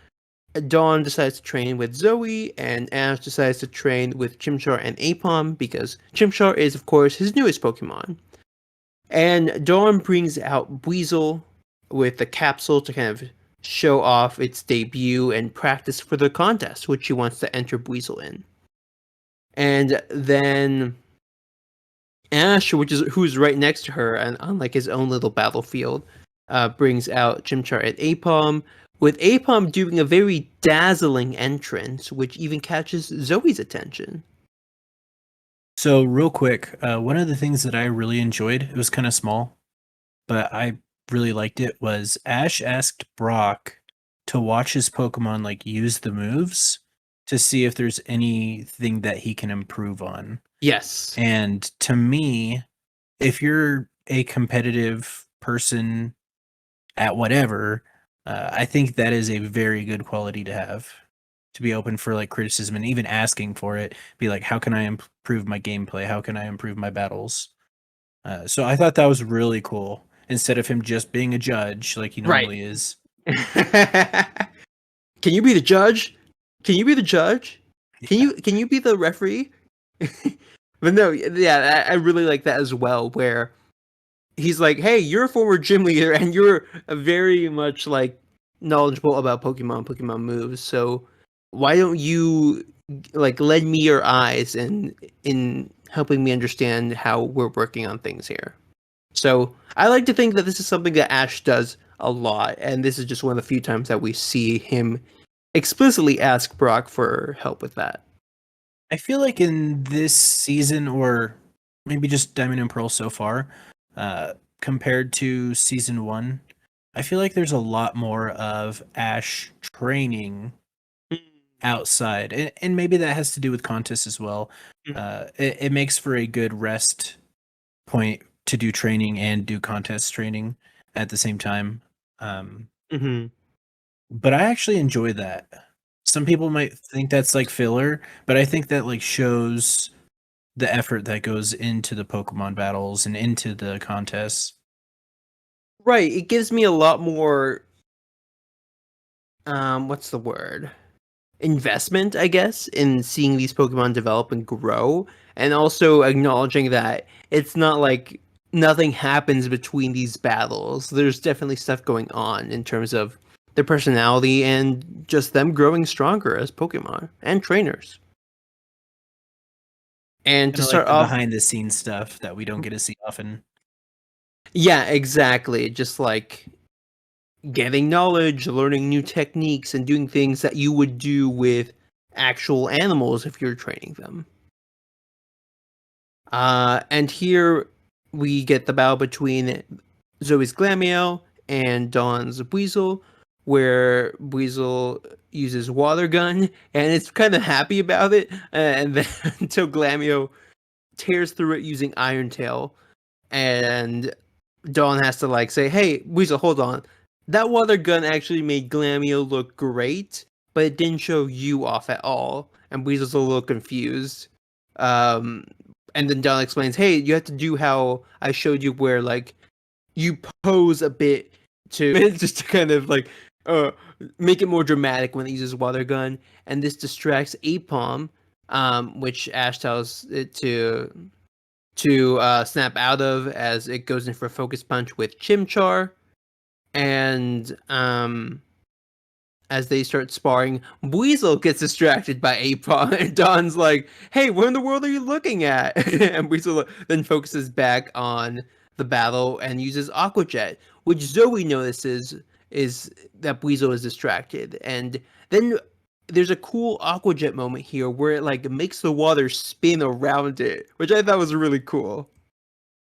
Dawn decides to train with Zoe, and Ash decides to train with Chimchar and Apom because Chimchar is, of course, his newest Pokemon. And Dawn brings out Weasel with the capsule to kind of show off its debut and practice for the contest, which she wants to enter Weasel in. And then Ash, who's right next to her and on like his own little battlefield, brings out Chimchar and Apom, with Apom doing a very dazzling entrance, which even catches Zoe's attention. So, real quick, one of the things that I really enjoyed, it was kind of small, but I really liked it, was Ash asked Brock to watch his Pokemon like use the moves to see if there's anything that he can improve on. Yes. And to me, if you're a competitive person at whatever, I think that is a very good quality to have. to be open for like criticism and even asking for it. Be like, how can I improve my gameplay? How can I improve my battles? So I thought that was really cool. Instead of him just being a judge like he Right. normally is. Can you be the judge? Can you be the judge? Yeah. Can you be the referee? But no, yeah, I really like that as well. Where he's like, "Hey, you're a former gym leader, and you're very much like knowledgeable about Pokemon moves. So why don't you like lend me your eyes in helping me understand how we're working on things here?" So I like to think that this is something that Ash does a lot, and this is just one of the few times that we see him explicitly ask Brock for help with that. I feel like in this season, or maybe just Diamond and Pearl so far, compared to season 1, I feel like there's a lot more of Ash training outside, and maybe that has to do with contests as well. It makes for a good rest point to do training and do contest training at the same time. Mm-hmm. But I actually enjoy that. Some people might think that's like filler, but I think that like shows the effort that goes into the Pokemon battles and into the contests. Right. It gives me a lot more what's the word? Investment, I guess, in seeing these Pokemon develop and grow, and also acknowledging that it's not like nothing happens between these battles. There's definitely stuff going on in terms of their personality and just them growing stronger as Pokemon and trainers. And Kind to of like start the off, behind the scenes stuff that we don't get to see often. yeah, exactly. Just like getting knowledge, learning new techniques, and doing things that you would do with actual animals if you're training them. And here we get the battle between Zoe's Glameow and Dawn's Weasel, where Weasel uses water gun, and it's kind of happy about it, and then until Glameow tears through it using Iron Tail, and Dawn has to like say, "Hey, Weasel, hold on. That water gun actually made Glameow look great, but it didn't show you off at all." And Weasel's a little confused. Um, and then Dawn explains, "Hey, you have to do how I showed you, where like you pose a bit to just to kind of like uh make it more dramatic when it uses water gun, and this distracts Apom, which Ash tells it to snap out of as it goes in for a focus punch with Chimchar. And as they start sparring, Weasel gets distracted by Apom, and Don's like, "Hey, what in the world are you looking at?" And Weasel then focuses back on the battle and uses Aqua Jet, which Zoe notices is that Weasel is distracted. And then there's a cool Aqua Jet moment here where it like makes the water spin around it, which I thought was really cool.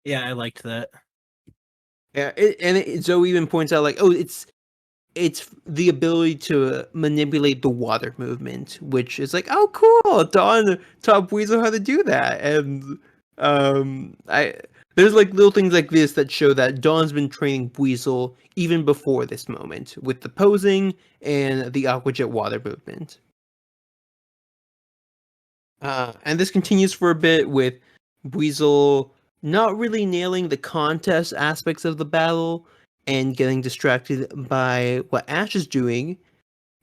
Yeah, I liked that. Yeah, Zoe even points out like, "Oh, it's the ability to manipulate the water movement," which is like, "Oh, cool! Dawn taught Weasel how to do that." And I there's like little things like this that show that Dawn's been training Weasel even before this moment with the posing and the Aqua Jet water movement. And this continues for a bit with Weasel not really nailing the contest aspects of the battle and getting distracted by what Ash is doing.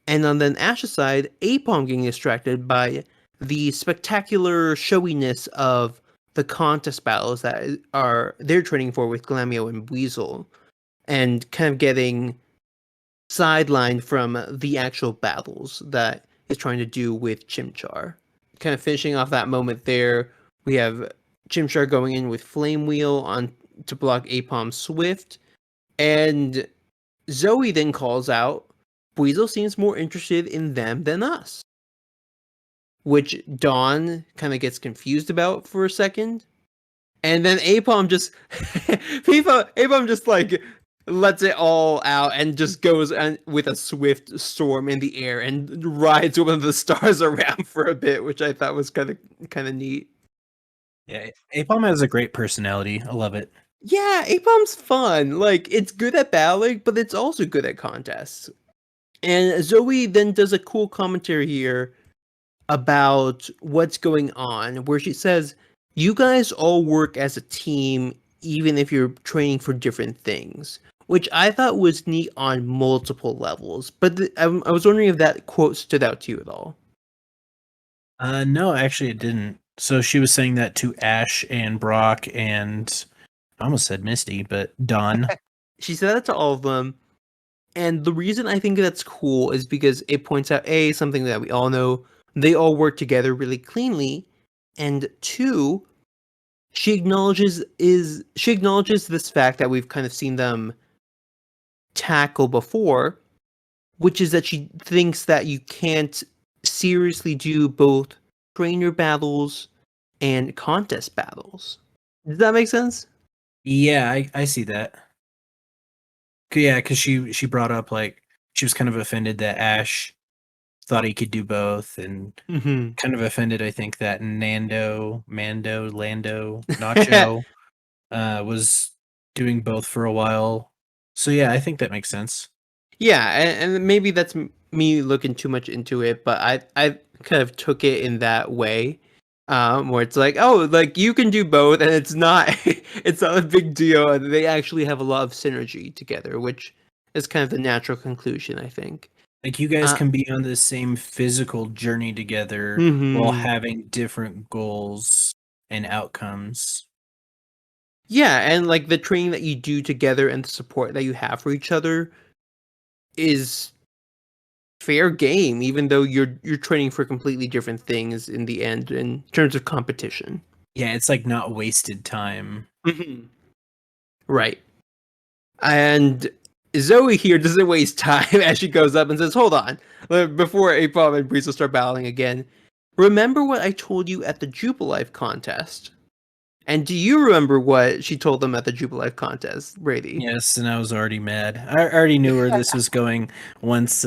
And on then Ash's side, Apom getting distracted by the spectacular showiness of the contest battles that are they're training for with Glameow and Weasel, and kind of getting sidelined from the actual battles that is trying to do with Chimchar. Kind of finishing off that moment there, we have Chimchar going in with Flame Wheel on to block Apom's Swift, and Zoe then calls out, "Weasel seems more interested in them than us," which Dawn kind of gets confused about for a second. And then Apom just Apom just like lets it all out and just goes with a swift storm in the air and rides one of the stars around for a bit, which I thought was kind of neat. Yeah, Apom has a great personality. I love it. Yeah, Apom's fun. Like it's good at battling, but it's also good at contests. And Zoe then does a cool commentary here about what's going on, where she says, "You guys all work as a team, even if you're training for different things," which I thought was neat on multiple levels. But I was wondering if that quote stood out to you at all. No, actually, it didn't. So she was saying that to Ash and Brock and I almost said Misty, but Dawn. She said that to all of them. And the reason I think that's cool is because it points out something that we all know, they all work together really cleanly, and two, she acknowledges this fact that we've kind of seen them tackle before, which is that she thinks that you can't seriously do both trainer battles and contest battles. Does that make sense? Yeah, I see that. Yeah, because she brought up like she was kind of offended that Ash thought he could do both, and Mm-hmm. kind of offended, I think, that Lando, Nacho was doing both for a while. So yeah, I think that makes sense. Yeah, and maybe that's me looking too much into it, but I kind of took it in that way, where it's like, oh, like you can do both, and it's not it's not a big deal, and they actually have a lot of synergy together, which is kind of the natural conclusion, I think. Like you guys Uh, can be on the same physical journey together while hmm having different goals and outcomes. Yeah, and like the training that you do together and the support that you have for each other is fair game, even though you're training for completely different things in the end in terms of competition. Yeah, it's like not wasted time. Mhm. Right. And Zoe here doesn't waste time as she goes up and says, "Hold on, before Apom and Breeze will start battling again. Remember what I told you at the Jubilife contest?" And do you remember what she told them at the Jubilife contest, Brady? Yes, and I was already mad. I already knew where this was going once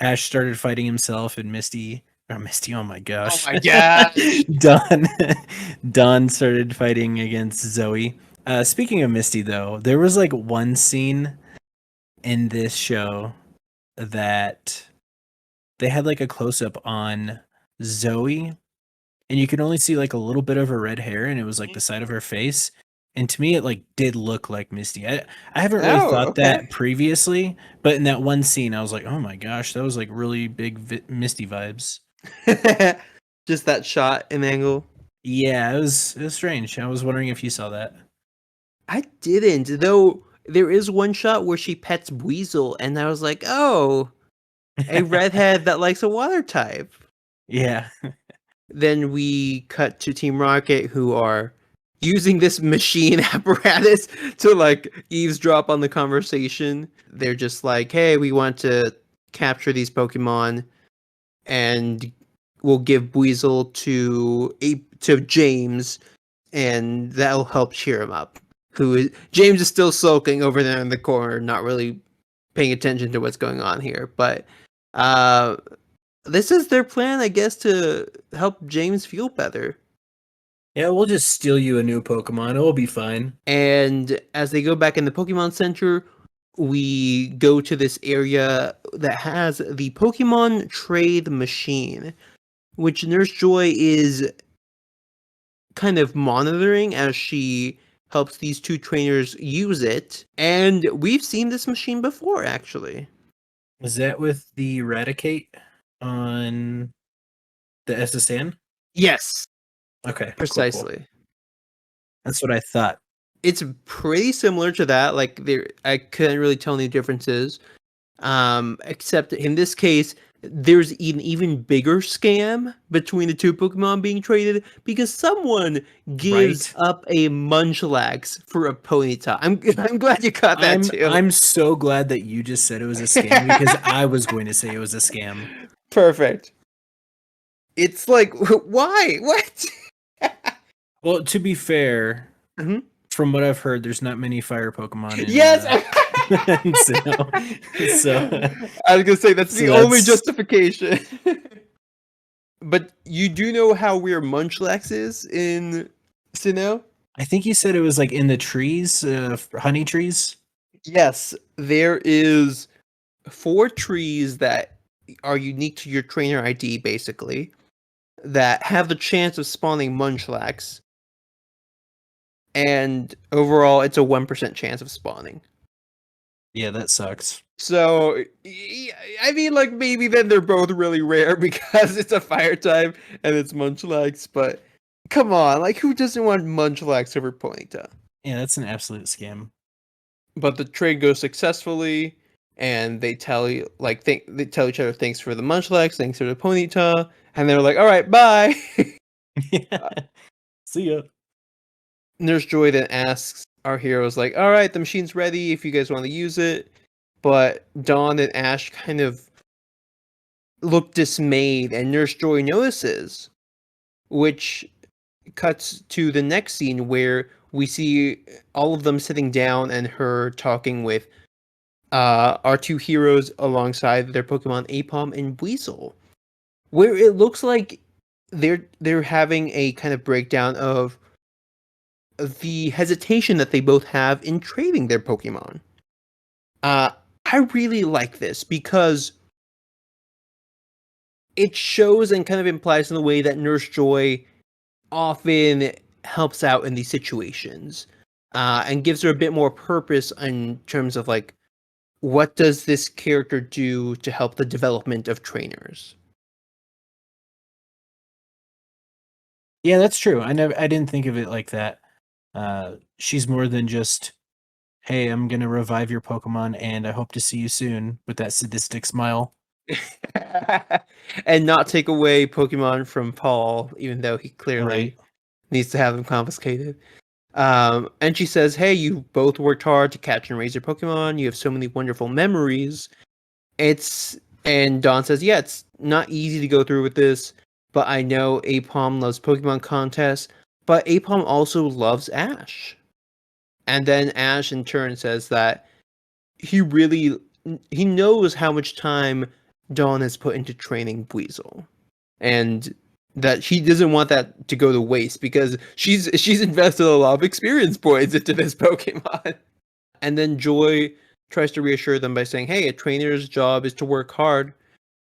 Ash started fighting himself and Misty, oh my Oh gosh. my gosh. Don Don started fighting against Zoe. Speaking of Misty though, there was like one scene in this show that they had like a close up on Zoe and you could only see like a little bit of her red hair and it was like the side of her face. And to me it like did look like Misty. I haven't really Oh, thought okay. that previously, but in that one scene I was like, "Oh my gosh, that was like really big Misty vibes." Just that shot and angle. Yeah, it was strange. I was wondering if you saw that. I didn't, though there is one shot where she pets Weasel, and I was like, oh, a redhead that likes a water type. Yeah. Then we cut to Team Rocket, who are using this machine apparatus to like eavesdrop on the conversation. They're just like, hey, we want to capture these Pokemon, and we'll give Weasel to James, and that'll help cheer him up. James is still sulking over there in the corner, not really paying attention to what's going on here. But uh, this is their plan, I guess, to help James feel better. Yeah, we'll just steal you a new Pokemon. It'll be fine. And as they go back in the Pokemon Center, we go to this area that has the Pokemon Trade Machine, which Nurse Joy is kind of monitoring as she helps these two trainers use it. And we've seen this machine before, actually. Is that with the Eradicate on the SSN? Yes, Okay, cool. precisely. That's what I thought. It's pretty similar to that. Like I couldn't really tell any differences. Except in this case, there's an even bigger scam between the two Pokemon being traded because someone gives Right? up a Munchlax for a Ponyta. I'm glad you caught that I'm too. I'm so glad that you just said it was a scam because I was going to say it was a scam. Perfect. It's like, why? What? Well, to be fair, Mhm. from what I've heard, there's not many fire Pokemon in Yes. in Sinnoh. So I was gonna say that's so the only that's justification. But you do know how weird Munchlax is in Sinnoh? I think you said it was like in the trees, honey trees. Yes, there is 4 trees that are unique to your trainer ID, basically, that have the chance of spawning Munchlax, and overall, it's a 1% chance of spawning. Yeah, that sucks. So, I mean, like, maybe then they're both really rare because it's a fire type and it's Munchlax, but come on, like, who doesn't want Munchlax over Ponyta? Yeah, that's an absolute scam. But the trade goes successfully, and they tell you, like, they tell each other thanks for the Munchlax, thanks for the Ponyta, and they're like, all right, bye. Yeah. See ya. Nurse Joy then asks our heroes, like, all right, the machine's ready if you guys want to use it. But Dawn and Ash kind of look dismayed, and Nurse Joy notices, which cuts to the next scene where we see all of them sitting down and her talking with our 2 heroes alongside their Pokemon Apom and Weasel, where it looks like they're having a kind of breakdown of the hesitation that they both have in trading their Pokemon. Uh, I really like this because it shows and kind of implies in the way that Nurse Joy often helps out in these situations, and gives her a bit more purpose in terms of like, what does this character do to help the development of trainers? Yeah, that's true. I didn't think of it like that. She's more than just, hey, I'm gonna revive your Pokemon and I hope to see you soon with that sadistic smile. And not take away Pokemon from Paul, even though he Right. clearly needs to have them confiscated. And she says, hey, you both worked hard to catch and raise your Pokemon. You have so many wonderful memories. And Dawn says, yeah, it's not easy to go through with this, but I know Apom loves Pokemon contests, but Apom also loves Ash. And then Ash in turn says that he really he knows how much time Dawn has put into training Weasel, and that she doesn't want that to go to waste because she's invested a lot of experience points into this Pokemon. And then Joy tries to reassure them by saying, "Hey, a trainer's job is to work hard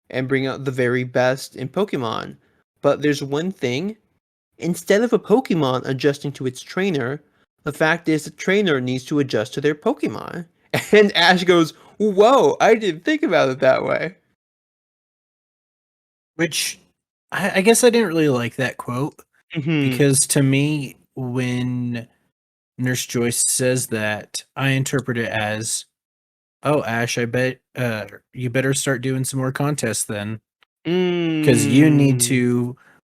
and bring out the very best in Pokemon. But there's one thing: instead of a Pokemon adjusting to its trainer, the fact is the trainer needs to adjust to their Pokemon." And Ash goes, "Whoa, I didn't think about it that way." Which I guess I didn't really like that quote Hmm. because to me, when Nurse Joyce says that, I interpret it as, oh, Ash, I bet you better start doing some more contests then. Because Mm.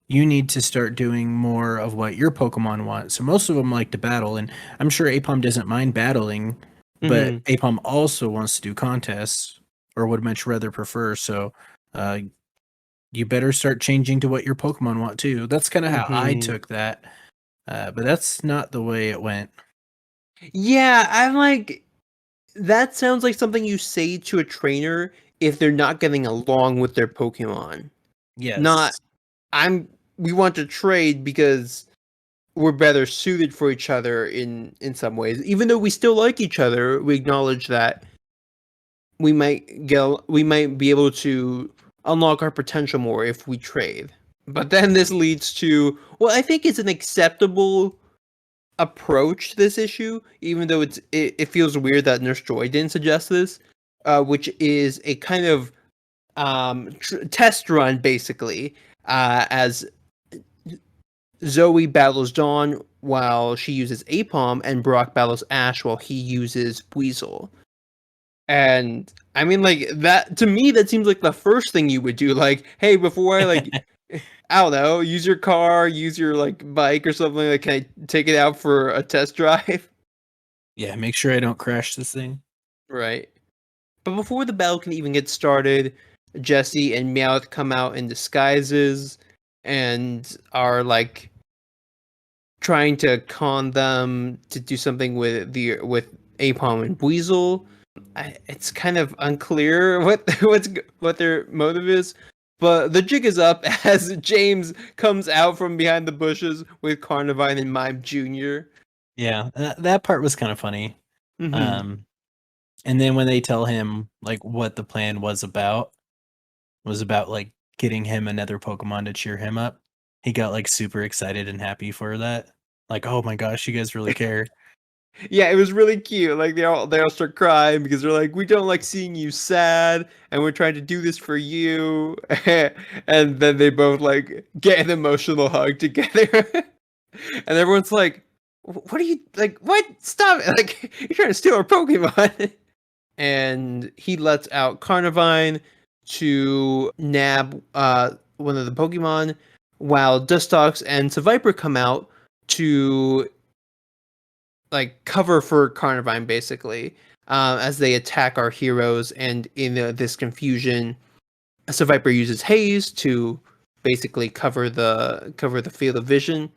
you need to start doing more of what your Pokemon want. So most of them like to battle, and I'm sure Apom doesn't mind battling, Hmm. but Apom also wants to do contests, or would much rather prefer. So uh, you better start changing to what your Pokemon want too. That's kind of how I Hmm. took that, but that's not the way it went. Yeah, I'm like, that sounds like something you say to a trainer if they're not getting along with their Pokemon. Not, Yes. I'm, we want to trade because we're better suited for each other in some ways. Even though we still like each other, we acknowledge that we might be able to unlock our potential more if we trade. But then this leads to, well, I think it's an acceptable approach to this issue, even though it feels weird that Nurse Joy didn't suggest this, which is a kind of test run, basically, as Zoe battles Dawn while she uses Apom, and Brock battles Ash while he uses Weasel. And I mean, like, that to me, that seems like the first thing you would do. Like, hey, before I like, I don't know, use your car, use your like bike or something. Like, can I take it out for a test drive? Yeah, make sure I don't crash this thing. Right. But before the battle can even get started, Jesse and Meowth come out in disguises and are like trying to con them to do something with Apom and Weasel. It's kind of unclear what their motive is, but the jig is up as James comes out from behind the bushes with Carnivine and Mime Jr. Yeah, that part was kind of funny. Hmm. Um, And then when they tell him like what the plan was about like getting him another Pokemon to cheer him up, he got like super excited and happy for that. Like, oh my gosh, you guys really care. Yeah, it was really cute. Like they all start crying because they're like, we don't like seeing you sad, and we're trying to do this for you. And then they both like get an emotional hug together, and everyone's like, "What are you like? What? Stop it! Like you're trying to steal our Pokemon!" And he lets out Carnivine to nab one of the Pokemon, while Dustox and Seviper come out to like cover for Carnivine basically, as they attack our heroes. And in this confusion, Seviper uses Haze to basically cover the field of vision.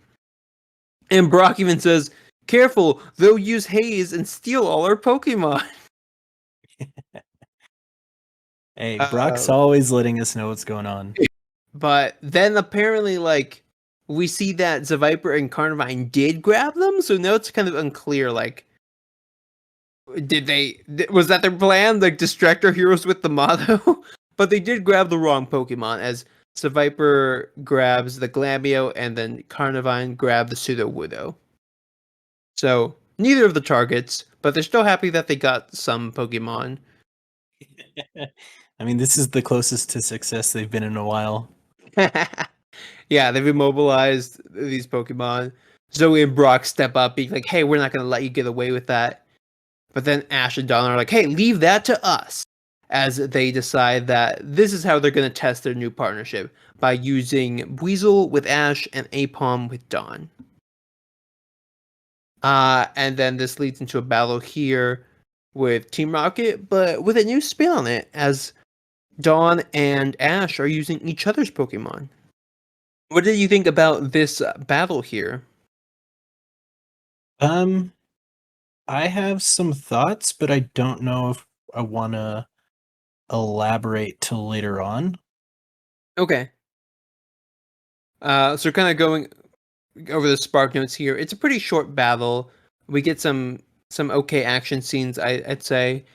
And Brock even says, "Careful, they'll use Haze and steal all our Pokemon." Hey, Brock's Uh, always letting us know what's going on. but then apparently, like, we see that Seviper and Carnivine did grab them, so now it's kind of unclear, like, was that their plan? Like distract our heroes with the motto? But they did grab the wrong Pokemon, as Seviper grabs the Glamio and then Carnivine grabbed the Sudowoodo. So neither of the targets, but they're still happy that they got some Pokemon. I mean, this is the closest to success they've been in a while. Yeah, they've immobilized these Pokemon. Zoe and Brock step up, being like, "Hey, we're not gonna let you get away with that." But then Ash and Donna are like, "Hey, leave that to us," as they decide that this is how they're going to test their new partnership, by using Weasel with Ash and Apom with Dawn. And then this leads into a battle here with Team Rocket, but with a new spin on it, as Dawn and Ash are using each other's Pokemon. What did you think about this battle here? I have some thoughts, but I don't know if I want to elaborate till later on. Okay. So kind of going over the spark notes here. It's a pretty short battle. We get some okay action scenes, I'd say,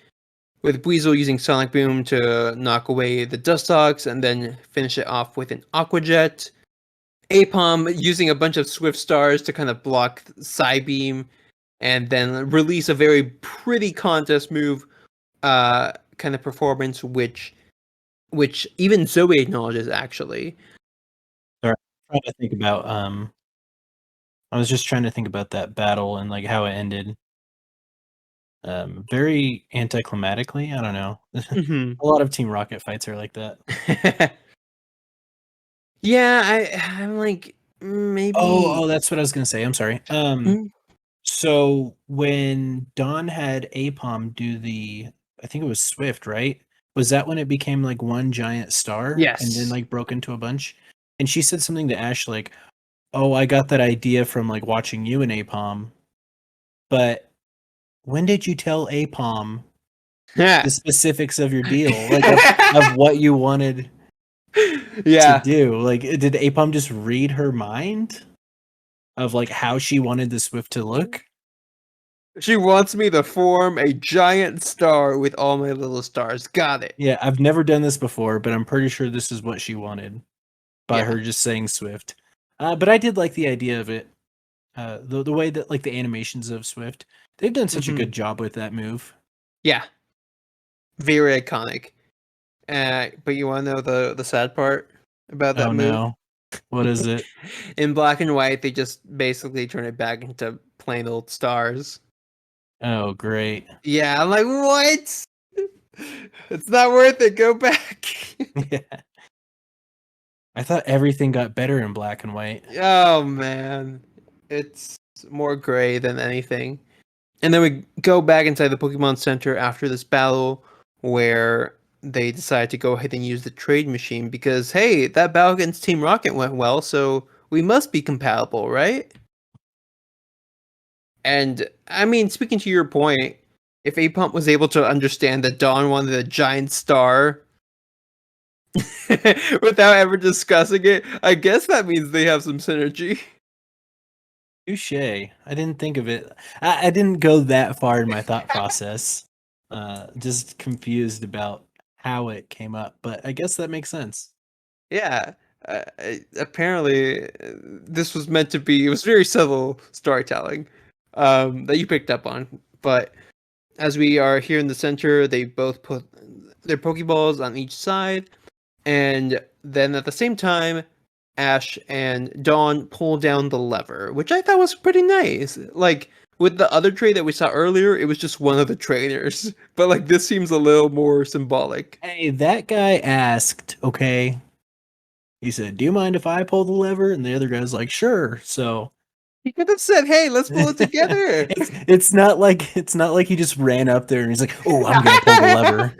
with Weasel using Sonic Boom to knock away the Dustox and then finish it off with an Aqua Jet. Apom using a bunch of Swift Stars to kind of block Psybeam and then release a very pretty contest move kind of performance, which even Zoe acknowledges actually. Sorry, I'm trying to think about I was just trying to think about that battle and like how it ended. Very anticlimactically. I don't know. Mm-hmm. A lot of Team Rocket fights are like that. Yeah, I'm like maybe. Oh, that's what I was gonna say. I'm sorry. Mm, So when Dawn had Apom do the, I think it was Swift, right? Was that when it became like one giant star and then yes. like broke into a bunch? And she said something to Ash like, "Oh, I got that idea from like watching you and Apom." But when did you tell Apom the specifics of your deal, like of what you wanted to Yeah. do? Like, did Apom just read her mind of like how she wanted the Swift to look? She wants me to form a giant star with all my little stars. Got it. Yeah, I've never done this before, but I'm pretty sure this is what she wanted by Yeah. her just saying Swift. But I did like the idea of it. The way that like the animations of Swift, they've done such a Hmm. good job with that move. Yeah. Very iconic. But you want to know the sad part about that Oh move? no, what is it? In black and white, they just basically turn it back into plain old stars. Oh great. Yeah, I'm like, what? It's not worth it. Go back. Yeah, I thought everything got better in black and white. Oh man, it's more gray than anything. And then we go back inside the Pokemon Center after this battle, where they decide to go ahead and use the trade machine because hey, that battle against Team Rocket went well, so we must be compatible, right? And I mean, speaking to your point, if Apump was able to understand that Dawn wanted a giant star without ever discussing it, I guess that means they have some synergy. Touche. I didn't think of it. I didn't go that far in my thought process. Just confused about how it came up, but I guess that makes sense. Yeah. Apparently, this was meant to be. It was very subtle storytelling that you picked up on. But as we are here in the center, they both put their Pokeballs on each side, and then at the same time, Ash and Dawn pull down the lever, which I thought was pretty nice. Like with the other trade that we saw earlier, it was just one of the trainers, but like this seems a little more symbolic. Hey, that guy asked, okay. He said, "Do you mind if I pull the lever?" And the other guy's like, "Sure." So He could have said, "Hey, let's pull it together." it's not like he just ran up there and he's like, "Oh, I'm gonna pull the lever."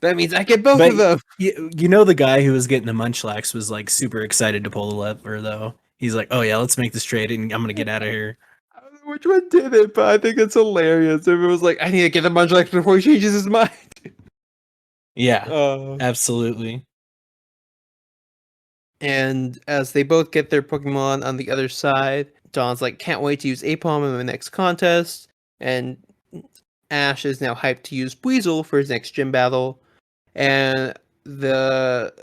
That means I get both But of them. you know the guy who was getting the munchlax was like super excited to pull the lever though. He's like, "Oh yeah, let's make this trade and I'm gonna get out of here." I don't know which one did it, but I think it's hilarious. Everyone was like, "I need to get the Munchlax before he changes his mind." Yeah, Uh, absolutely. and as they both get their Pokemon on the other side, Dawn's like, "Can't wait to use Apom in the next contest," and Ash is now hyped to use Weasel for his next gym battle. And the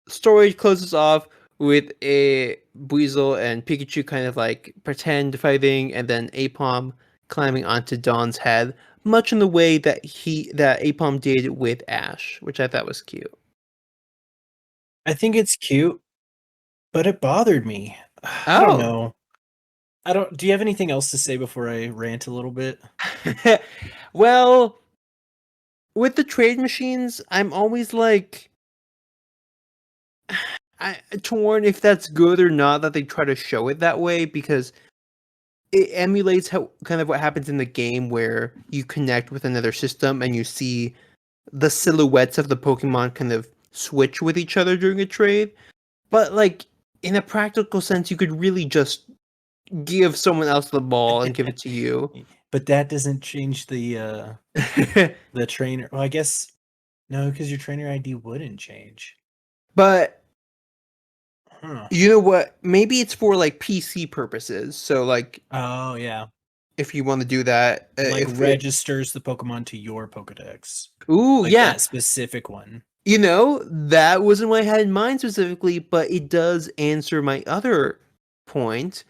story closes off with a Weasel and Pikachu kind of like pretend fighting, and then Apom climbing onto Dawn's head, much in the way that Apom did with Ash, which I thought was cute. I think it's cute, but it bothered me. I don't Oh, know. I don't. Do you have anything else to say before I rant a little bit? well, with the trade machines, I'm always like torn if that's good or not that they try to show it that way, because it emulates how kind of what happens in the game where you connect with another system and you see the silhouettes of the Pokemon kind of switch with each other during a trade. But like in a practical sense, you could really just give someone else the ball and give it to you. But that doesn't change the trainer. Well, I guess no, because your trainer ID wouldn't change. But Huh. you know what? Maybe it's for like PC purposes. So like Oh yeah. if you want to do that, Like if it, registers the Pokemon to your Pokedex. ooh, Like yeah, that specific one. you know, that wasn't what I had in mind specifically, but it does answer my other point.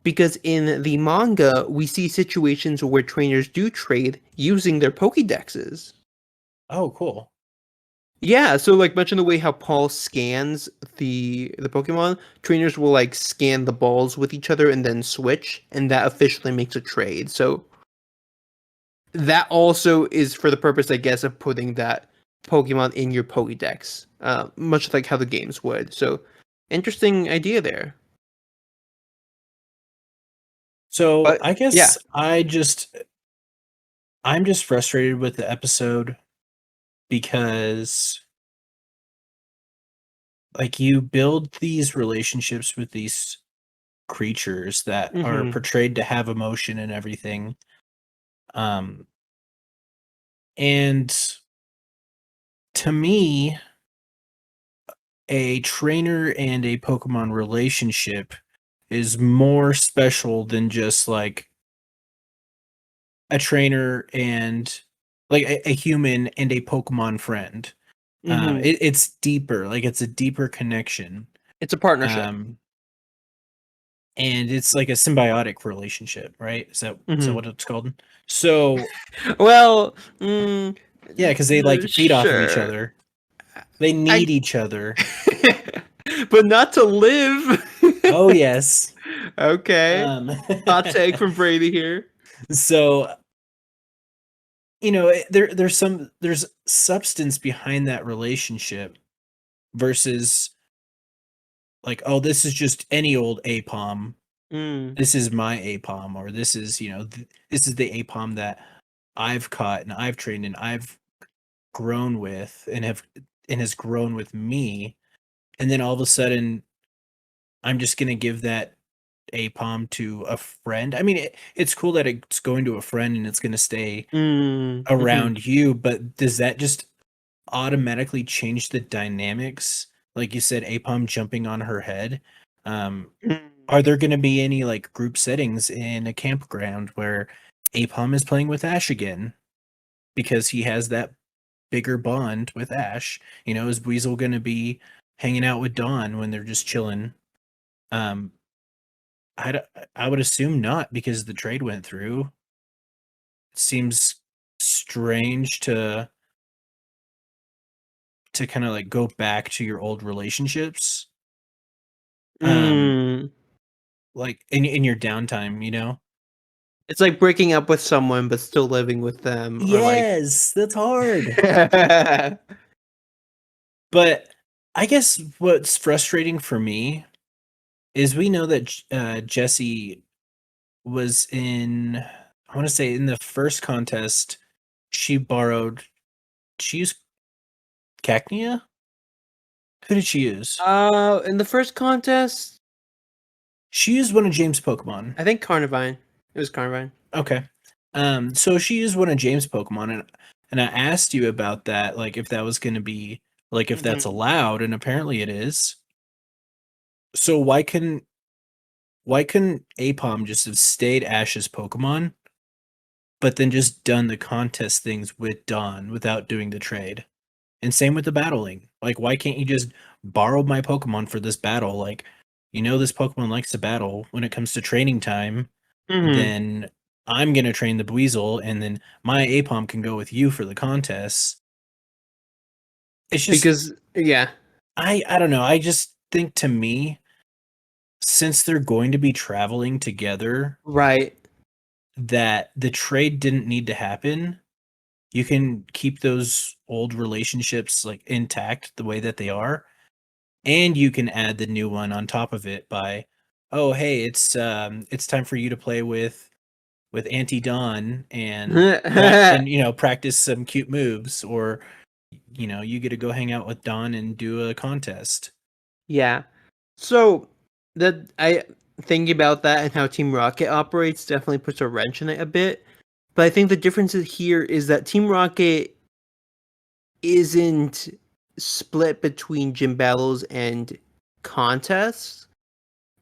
Because in the manga, we see situations where trainers do trade using their Pokédexes. Oh, cool. Yeah, so like much in the way how Paul scans the Pokemon, trainers will like scan the balls with each other and then switch, and that officially makes a trade. So that also is for the purpose, I guess, of putting that Pokemon in your Pokédex, much like how the games would. So, interesting idea there. So But I yeah, guess I'm just frustrated with the episode because like you build these relationships with these creatures that are hmm portrayed to have emotion and everything. Um and to me, a trainer and a Pokemon relationship is more special than just like a trainer and like a human and a Pokemon friend. hmm It's deeper, like it's a deeper connection. it's a partnership. Um, and it's like a symbiotic relationship, right? Is that hmm what it's called? So Well, yeah, because they like feed off of each sure. other. They I, need each other. but not to live. Oh yes. Okay, Um, hot take from Brady here. so there's substance behind that relationship versus like, oh, this is just any old apom. Mm, This is my apom, or this is this is the apom that I've caught and I've trained and I've grown with and has grown with me, and then all of a sudden I'm just gonna give that apom to a friend. I mean, it's cool that it's going to a friend and it's gonna stay mhm, around you, but does that just automatically change the dynamics? Like you said, apom jumping on her head. Um, mm. are there going to be any like group settings in a campground where apom is playing with Ash again? because he has that bigger bond with Ash. You know, is Weasel going to be hanging out with Dawn when they're just chilling? Um, I would assume not because the trade went through. It seems strange to kind of like go back to your old relationships. Um, Mm. like in your downtime, you know? It's like breaking up with someone but still living with them, or like. Yes, that's hard. But I guess what's frustrating for me is we know that Jesse was in, I want to say in the first contest, she used Cacnea? Who did she use? In the first contest, She used one of James' Pokemon. I think Carnivine. It was Carnivine. Okay. So she used one of James' Pokemon, and I asked you about that, like if that was going to be like if that's Mhm. allowed, and apparently it is. So why couldn't Apom just have stayed Ash's Pokemon, but then just done the contest things with Dawn without doing the trade? And same with the battling. Like, why can't you just borrow my Pokemon for this battle? Like, you know, this Pokemon likes to battle. When it comes to training time, Mhm. then I'm gonna train the Buizel, and then my Apom can go with you for the contests. It's just Because yeah, I don't know. I just think to me, since they're going to be traveling together, right. that the trade didn't need to happen. You can keep those old relationships like intact the way that they are, and you can add the new one on top of it by, oh hey, it's time for you to play with Auntie Dawn and practice some cute moves, or you get to go hang out with Dawn and do a contest. Yeah. So that I thinking about that and how Team Rocket operates definitely puts a wrench in it a bit. But I think the difference here is that Team Rocket isn't split between gym battles and contests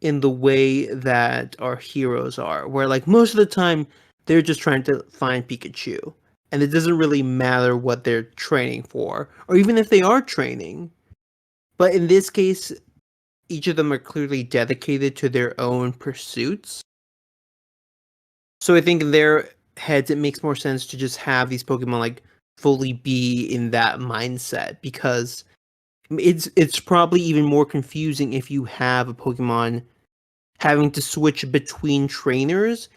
in the way that our heroes are, where like most of the time they're just trying to find Pikachu. And it doesn't really matter what they're training for, or even if they are training. But in this case, each of them are clearly dedicated to their own pursuits. So I think in their heads, it makes more sense to just have these Pokemon like fully be in that mindset, because it's probably even more confusing if you have a Pokemon having to switch between trainers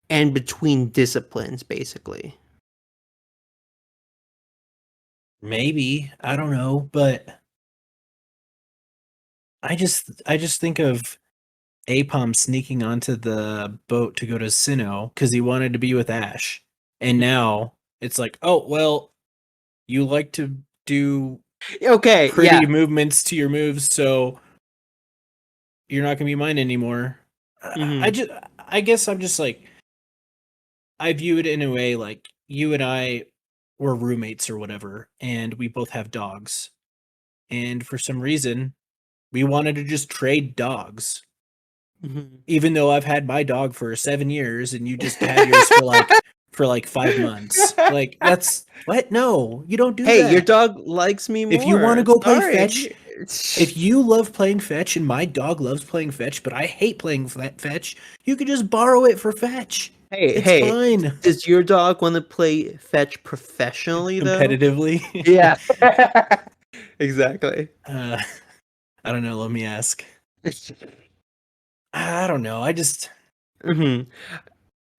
and between disciplines, basically. Maybe, I don't know, but I just think of Apom sneaking onto the boat to go to Sinnoh because he wanted to be with Ash. And now it's like, oh well, you like to do Okay, yeah. pretty movements to your moves, so you're not gonna be mine anymore. I Hmm. just I guess I'm just like, I view it in a way like you and I were roommates or whatever, and we both have dogs. And for some reason, we wanted to just trade dogs. Hmm. Even though I've had my dog for 7 years and you just had yours for like 5 months. Like, that's what? No, you don't do Hey, your that. dog likes me If you wanna more. go play fetch, Sorry. if you love playing fetch and my dog loves playing fetch, but I hate playing fetch, you could just borrow it for fetch. Hey, It's hey, fine. does your dog want to play fetch professionally, though? Competitively. Yeah. Exactly. Uh, I don't know, let me ask. I don't know, I just Hmm.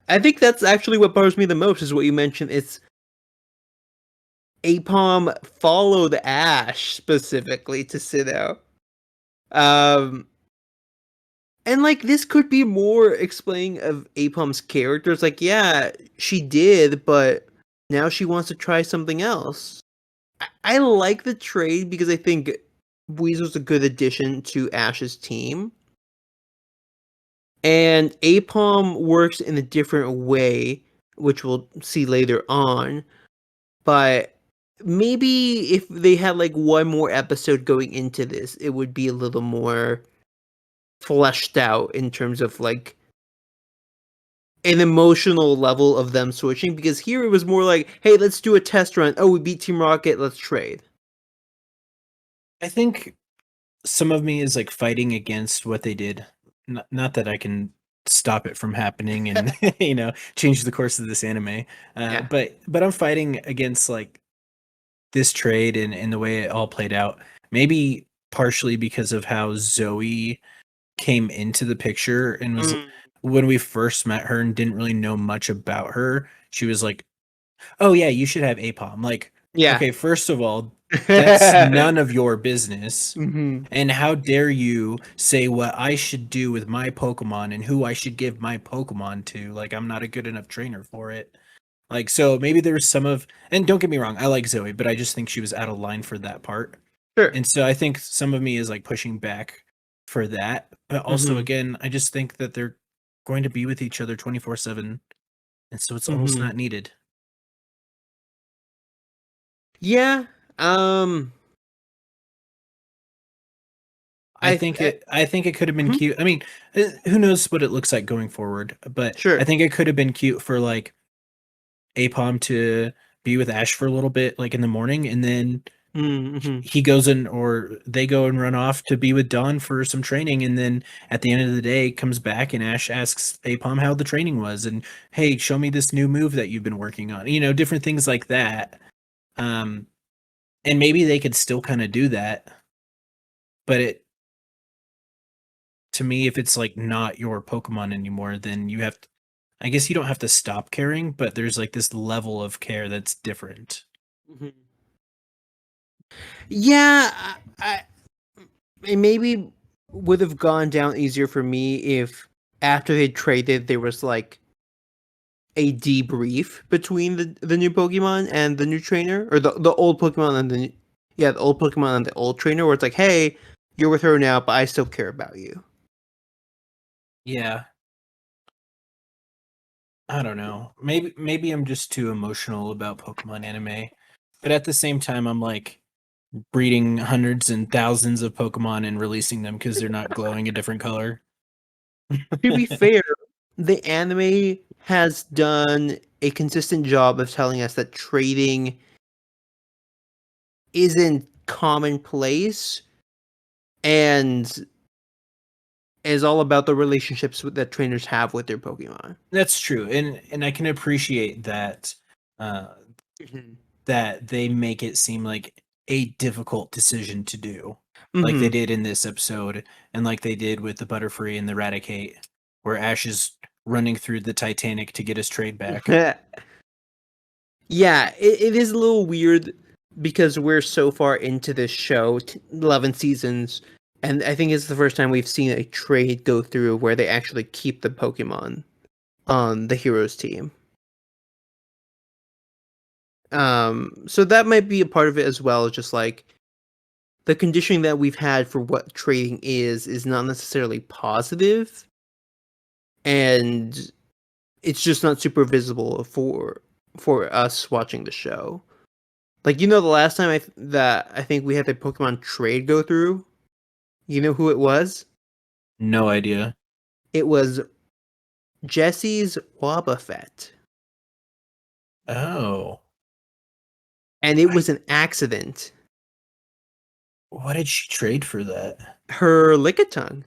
I think that's actually what bothers me the most, is what you mentioned. It's Apom followed Ash specifically to Sinnoh. Um, and like this could be more explaining of Apom's character. It's like, yeah, she did, but now she wants to try something else. I like the trade because I think Weasel's a good addition to Ash's team. And Apom works in a different way, which we'll see later on. But maybe if they had like one more episode going into this, it would be a little more fleshed out in terms of like an emotional level of them switching, because here it was more like, hey, let's do a test run. Oh, we beat Team Rocket, let's trade. I think some of me is like fighting against what they did. Not that I can stop it from happening and change the course of this anime. Yeah. But I'm fighting against like this trade and the way it all played out. Maybe partially because of how Zoe came into the picture and was when we first met her and didn't really know much about her. She was like, "Oh yeah, you should have APOM." Like, Yeah. okay, first of all, that's none of your business. Mm-hmm. And how dare you say what I should do with my Pokemon and who I should give my Pokemon to? Like, I'm not a good enough trainer for it. Like, so maybe there's some of, and don't get me wrong, I like Zoe, but I just think she was out of line for that part. Sure. And so I think some of me is like pushing back for that. But also, again, I just think that they're going to be with each other 24/7. And so it's almost not needed. Yeah. I think it could have been cute. I mean, who knows what it looks like going forward, but Sure. I think it could have been cute for like Apom to be with Ash for a little bit, like in the morning, and then he goes in, or they go and run off to be with Dawn for some training, and then at the end of the day comes back and Ash asks Apom how the training was, and hey, show me this new move that you've been working on. Different things like that. And maybe they could still kind of do that, but to me, if it's like not your Pokemon anymore, then you have to, I guess you don't have to stop caring, but there's like this level of care that's different. Yeah, it maybe would have gone down easier for me if after they traded there was like a debrief between the new Pokemon and the new trainer, or the old Pokemon and the old Pokemon and the old trainer, where it's like, hey, you're with her now, but I still care about you. Yeah. I don't know. Maybe I'm just too emotional about Pokemon anime. But at the same time, I'm like breeding hundreds and thousands of Pokemon and releasing them because they're not glowing a different color. To be fair, the anime has done a consistent job of telling us that trading isn't commonplace and is all about the relationships that trainers have with their Pokemon. That's true, and I can appreciate that that they make it seem like a difficult decision to do, like they did in this episode, and like they did with the Butterfree and the Raticate, where Ash is running through the Titanic to get his trade back. Yeah, it is a little weird because we're so far into this show, 11 seasons, and I think it's the first time we've seen a trade go through where they actually keep the Pokemon on the heroes team. So that might be a part of it as well, just like the conditioning that we've had for what trading is not necessarily positive, and it's just not super visible for us watching the show. Like, the last time I think we had the Pokemon trade go through, you know who it was? No idea. It was Jesse's Wobbuffet. Oh. And it was an accident. What did she trade for that? Her Lickitung.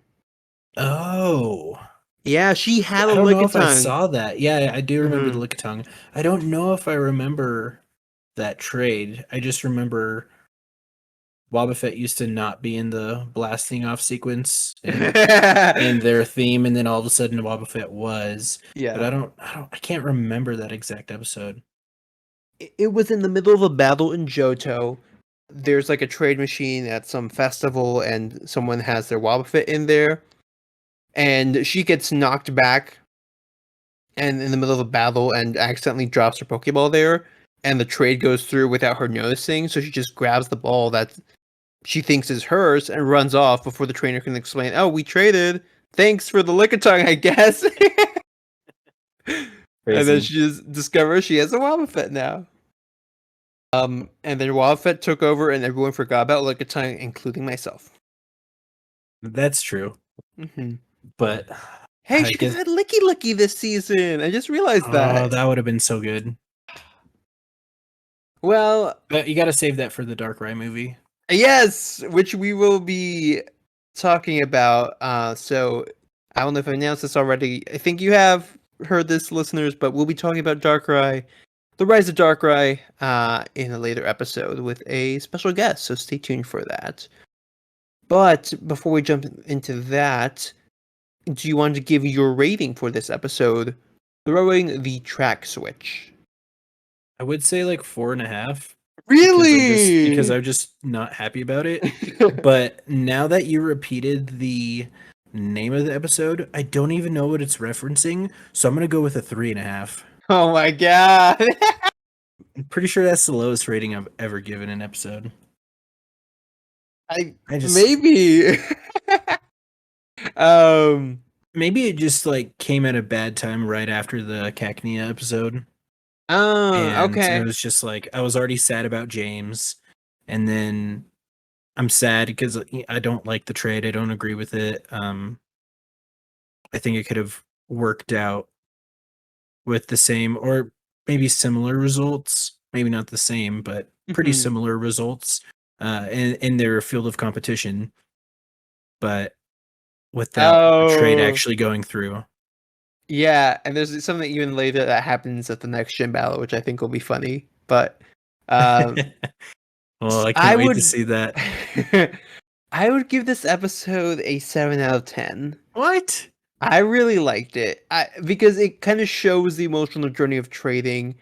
Oh. Yeah, she had I a don't know if I Lickitung. saw that. Yeah, I do remember the Lickitung. I don't know if I remember that trade. I just remember Wobbuffet used to not be in the blasting off sequence in their theme, and then all of a sudden Wobbuffet was. Yeah. But I can't remember that exact episode. It was in the middle of a battle in Johto. There's like a trade machine at some festival, and someone has their Wobbuffet in there, and she gets knocked back, and in the middle of a battle, and accidentally drops her Pokeball there, and the trade goes through without her noticing. So she just grabs the ball that she thinks is hers and runs off before the trainer can explain. Oh, we traded. Thanks for the Lickitung, I guess. And then she just discovers she has a Wobbuffet now. And then Wobbuffet took over, and everyone forgot about Lickitung, including myself. That's true. But Hey, I she could guess. have had Licky Licky this season. I just realized Oh, that. that would have been so good. Well, But you got to save that for the Darkrai movie. yes, which we will be talking about. So I don't know if I announced this already. I think you have heard this, listeners, but we'll be talking about Darkrai, the Rise of Darkrai, in a later episode with a special guest. So stay tuned for that. But before we jump into that, do you want to give your rating for this episode? Throwing the track switch. I would say like 4.5 because Really? I'm just not happy about it. But now that you repeated the name of the episode, I don't even know what it's referencing. So I'm gonna go with a 3.5. Oh my god. I'm pretty sure that's the lowest rating I've ever given an episode. I I just maybe. um. maybe it just like came at a bad time right after the Cacnea episode. Oh, And it okay. was just like I was already sad about James, and then I'm sad because I don't like the trade. I don't agree with it. I think it could have worked out with the same or maybe similar results. Maybe not the same, but pretty Mhm. similar results in their field of competition. But without the trade Oh, actually going through. yeah. And there's something even later that happens at the next gym battle, which I think will be funny. But um, Well, I can't I wait to would, see that. I would give this episode a 7 out of 10. What? I really liked it. Because it kind of shows the emotional journey of trading,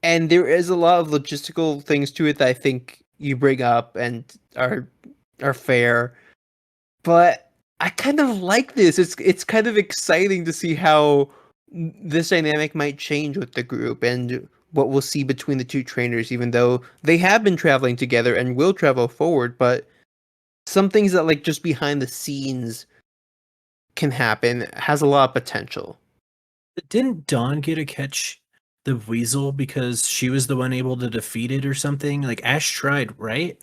and there is a lot of logistical things to it that I think you bring up and are fair. But I kind of like this. It's kind of exciting to see how this dynamic might change with the group and what we'll see between the two trainers, even though they have been traveling together and will travel forward. But some things that like just behind the scenes can happen has a lot of potential. Didn't Dawn get to catch the weasel because she was the one able to defeat it or something? Like Ash tried, right?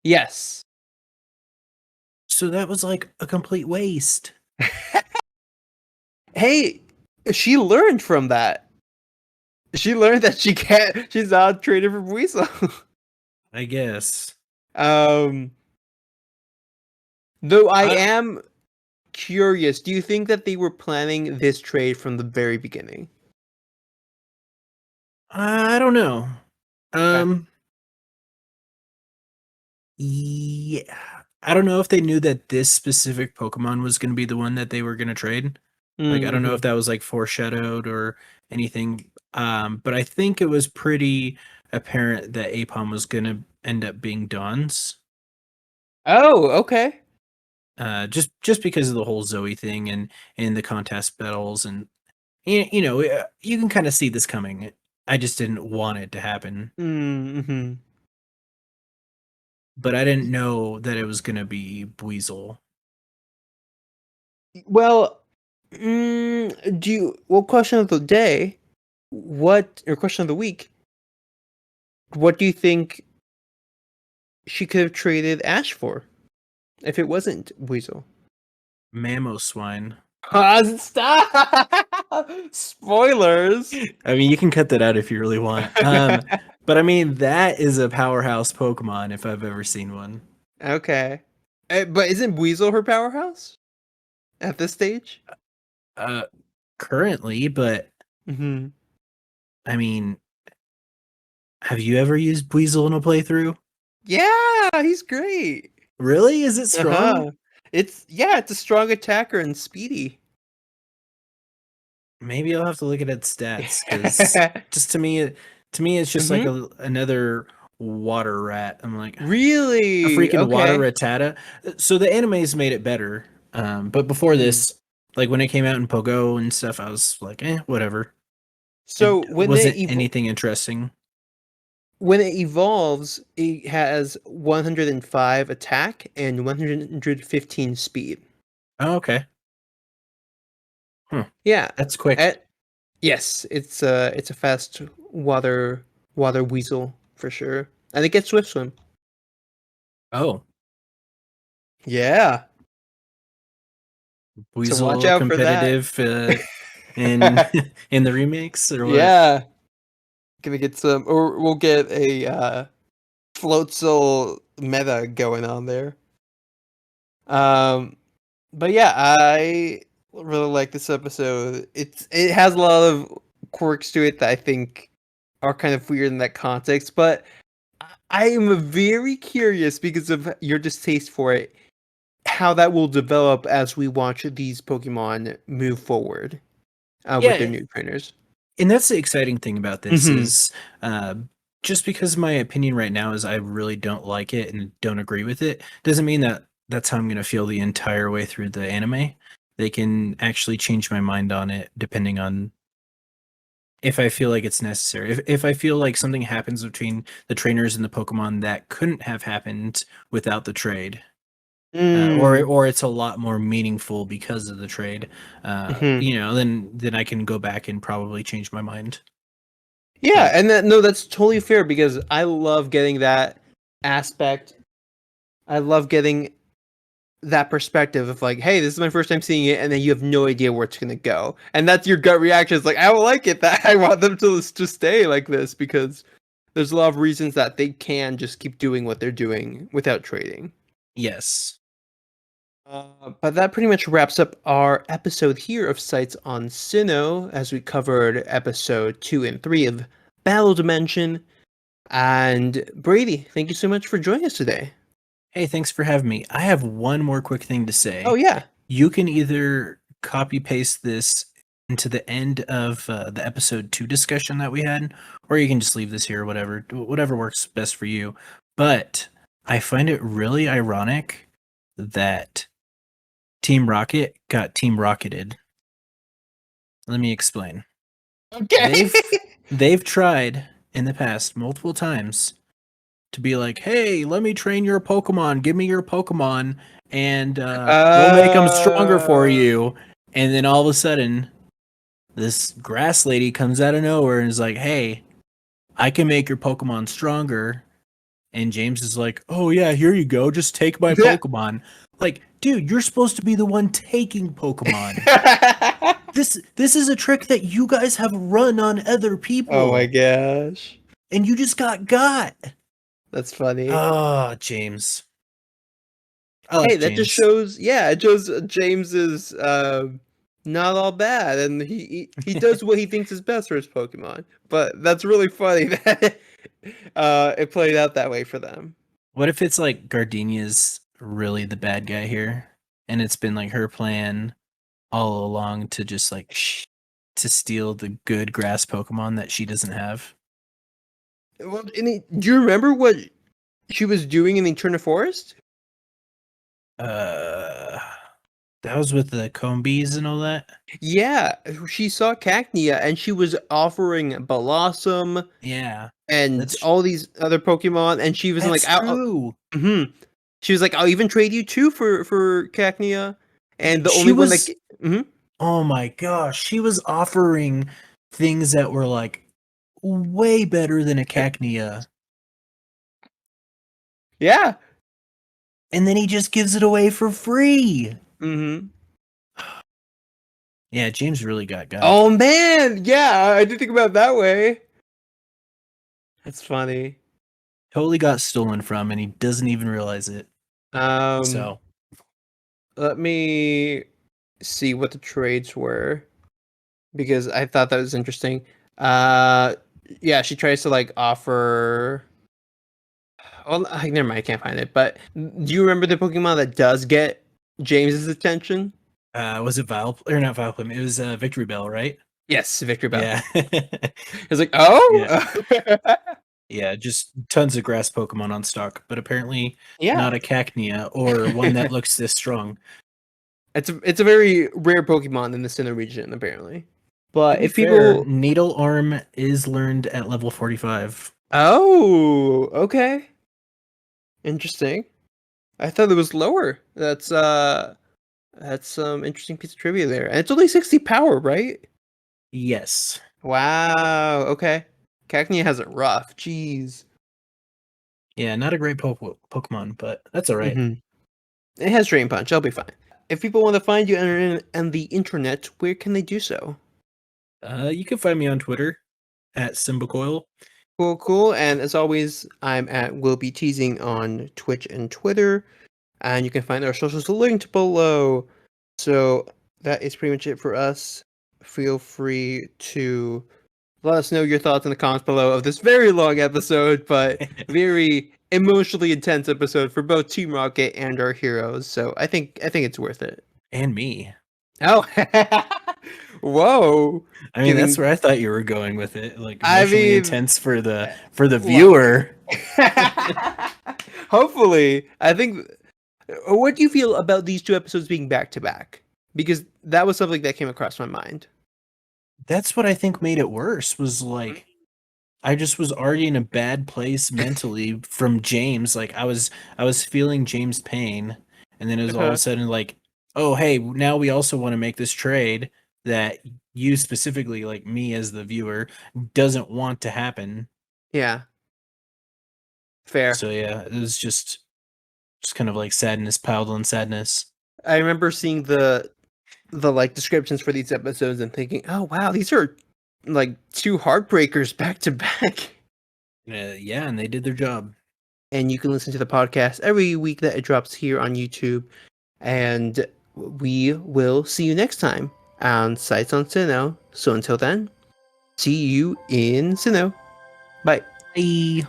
Yes. So that was like a complete waste. Hey, she learned from that. She learned that she can't. She's not traded for Weasel. I guess. um, though I I am curious. Do you think that they were planning this trade from the very beginning? I don't know. Okay. Um yeah. I don't know if they knew that this specific Pokemon was going to be the one that they were going to trade. Like I don't know if Mm-hmm. that was like foreshadowed or anything. But I think it was pretty apparent that Apom was going to end up being Dawn's. Oh, okay. Just because of the whole Zoe thing and the contest battles and you know you can kind of see this coming. I just didn't want it to happen, Mm-hmm. but I didn't know that it was gonna be Buizel. Well, do you? Well, question of the day. What or question of the week? What do you think she could have traded Ash for if it wasn't Weasel? Mamoswine. Stop! Spoilers. I mean, you can cut that out if you really want. But I mean that is a powerhouse Pokemon if I've ever seen one. Okay. But isn't Weasel her powerhouse at this stage? Uh, Currently, but Mm-hmm. I mean, have you ever used Buizel in a playthrough? Yeah, he's great. Really? Is it strong? Uh-huh. It's a strong attacker and speedy. Maybe I'll have to look at its stats because just to me, it's just like Mm-hmm. another water rat. I'm like a Really? freaking water Okay. ratata. So the anime's made it better. But before Mm. this, like when it came out in Pogo and stuff, I was like, whatever. It So wasn't anything interesting. when it evolves, it has 105 attack and 115 speed. Oh, okay. Hmm. Yeah. That's quick. At, yes, it's a fast water weasel for sure. And it gets swift swim. Oh, Yeah. So watch Weasel out for that. competitive in in the remakes or what? Yeah. Gonna get some, or we'll get a Floatzel meta going on there. Um, but yeah, I really like this episode. It has a lot of quirks to it that I think are kind of weird in that context, but I am very curious because of your distaste for it, how that will develop as we watch these Pokemon move forward with their Yeah, new trainers. and that's the exciting thing about this Mm-hmm. is just because my opinion right now is I really don't like it and don't agree with it doesn't mean that that's how I'm going to feel the entire way through the anime. They can actually change my mind on it depending on if I feel like it's necessary. If I feel like something happens between the trainers and the Pokemon that couldn't have happened without the trade, Mm. or it's a lot more meaningful because of the trade, Mm-hmm. then I can go back and probably change my mind. Yeah, But and no, that's totally fair because I love getting that aspect. I love getting that perspective of like, hey, this is my first time seeing it, and then you have no idea where it's gonna go, and that's your gut reaction. It's like, I don't like it. That I want them to just stay like this because there's a lot of reasons that they can just keep doing what they're doing without trading. yes. But that pretty much wraps up our episode here of Sights on Sinnoh, as we covered episode 2 and 3 of Battle Dimension. And Brady, thank you so much for joining us today. Hey, thanks for having me. I have one more quick thing to Oh, say. yeah. You can either copy paste this into the end of the episode 2 discussion that we had, or you can just leave this here, whatever works best for you. But I find it really ironic that Team Rocket got Team Rocketed. Let me explain. Okay. They've tried in the past multiple times to be like, "Hey, let me train your Pokemon. Give me your Pokemon, and we'll make them stronger for uh, you." And then all of a sudden, this grass lady comes out of nowhere and is like, "Hey, I can make your Pokemon stronger." And James is like, "Oh yeah, here you go. Just take my yeah. Pokemon." Like, dude, you're supposed to be the one taking Pokemon. This is a trick that you guys have run on other Oh my people, gosh. and you just got. That's funny. Ah, James. I Hey, like that just James. shows, yeah, it shows James is not all bad, and he does what he thinks is best for his Pokemon. But that's really funny that it played out that way for them. What if it's like Gardenia's really the bad guy here, and it's been like her plan all along to just like to steal the good grass Pokemon that she doesn't have? Well, do you remember what she was doing in the Eterna Forest? Uh, that was with the Combees and all that. Yeah, she saw Cacnea and she was offering Blossom Yeah, and that's all these other Pokemon, and she was like, that's true. mhm. She was like, I'll even trade you two for Cacnea, and the She only one that, was. mhm. Oh my gosh, she was offering things that were like way better than a Cacnea, Yeah, and then he just gives it away for free. mhm. Yeah, James really got. Oh man, yeah, I didn't think about it that way. That's funny. Totally got stolen from, and he doesn't even realize it. Um, So, let me see what the trades were because I thought that was interesting. Uh, yeah, she tries to like offer. Well, never mind, I can't find it. But do you remember the Pokemon that does get James's attention? was it Vile or not Vileplume? It was Victory Bell, right? Yes, Victory Bell. Yeah, It's like, yeah, oh, yeah. Just tons of grass Pokemon on stock, but apparently yeah. not a Cacnea or one that looks this strong. It's a very rare Pokemon in the Sinnoh region, apparently. To But be if fair, people, Needle Arm is learned at level 45. oh, okay, interesting. I thought it was lower. That's some interesting piece of trivia there, and it's only 60 power, right? Yes. Wow. Okay. Cacnea has it rough. Jeez. Yeah, not a great Pokemon, but that's all right. Mm-hmm. It has Drain Punch. I'll be fine. if people want to find you on the internet, where can they do so? You can find me on Twitter at Simbacoil. Cool. And as always, I'm at Will Be Teasing on Twitch and Twitter. And you can find our socials linked below. So that is pretty much it for us. Feel free to let us know your thoughts in the comments below of this very long episode, but very emotionally intense episode for both Team Rocket and our heroes. So I think it's worth it. And me. Oh, whoa! I mean, that's where I thought you were going with it. Like emotionally intense for the viewer. Hopefully, I think. What do you feel about these two episodes being back to back? Because that was something that came across my mind. That's what I think made it worse. Was like I just was already in a bad place mentally from James. Like I was feeling James' pain, and then it was all of a sudden like, oh hey, now we also want to make this trade that you specifically, like me as the viewer, doesn't want to happen. Yeah. Fair. So yeah, it was just kind of like sadness piled on sadness. I remember seeing the like descriptions for these episodes and thinking, oh wow, these are like two heartbreakers back to back. Yeah, and they did their job. And you can listen to the podcast every week that it drops here on YouTube. And we will see you next time on Sights on Sinnoh. So until then, see you in Sinnoh. Bye. Bye.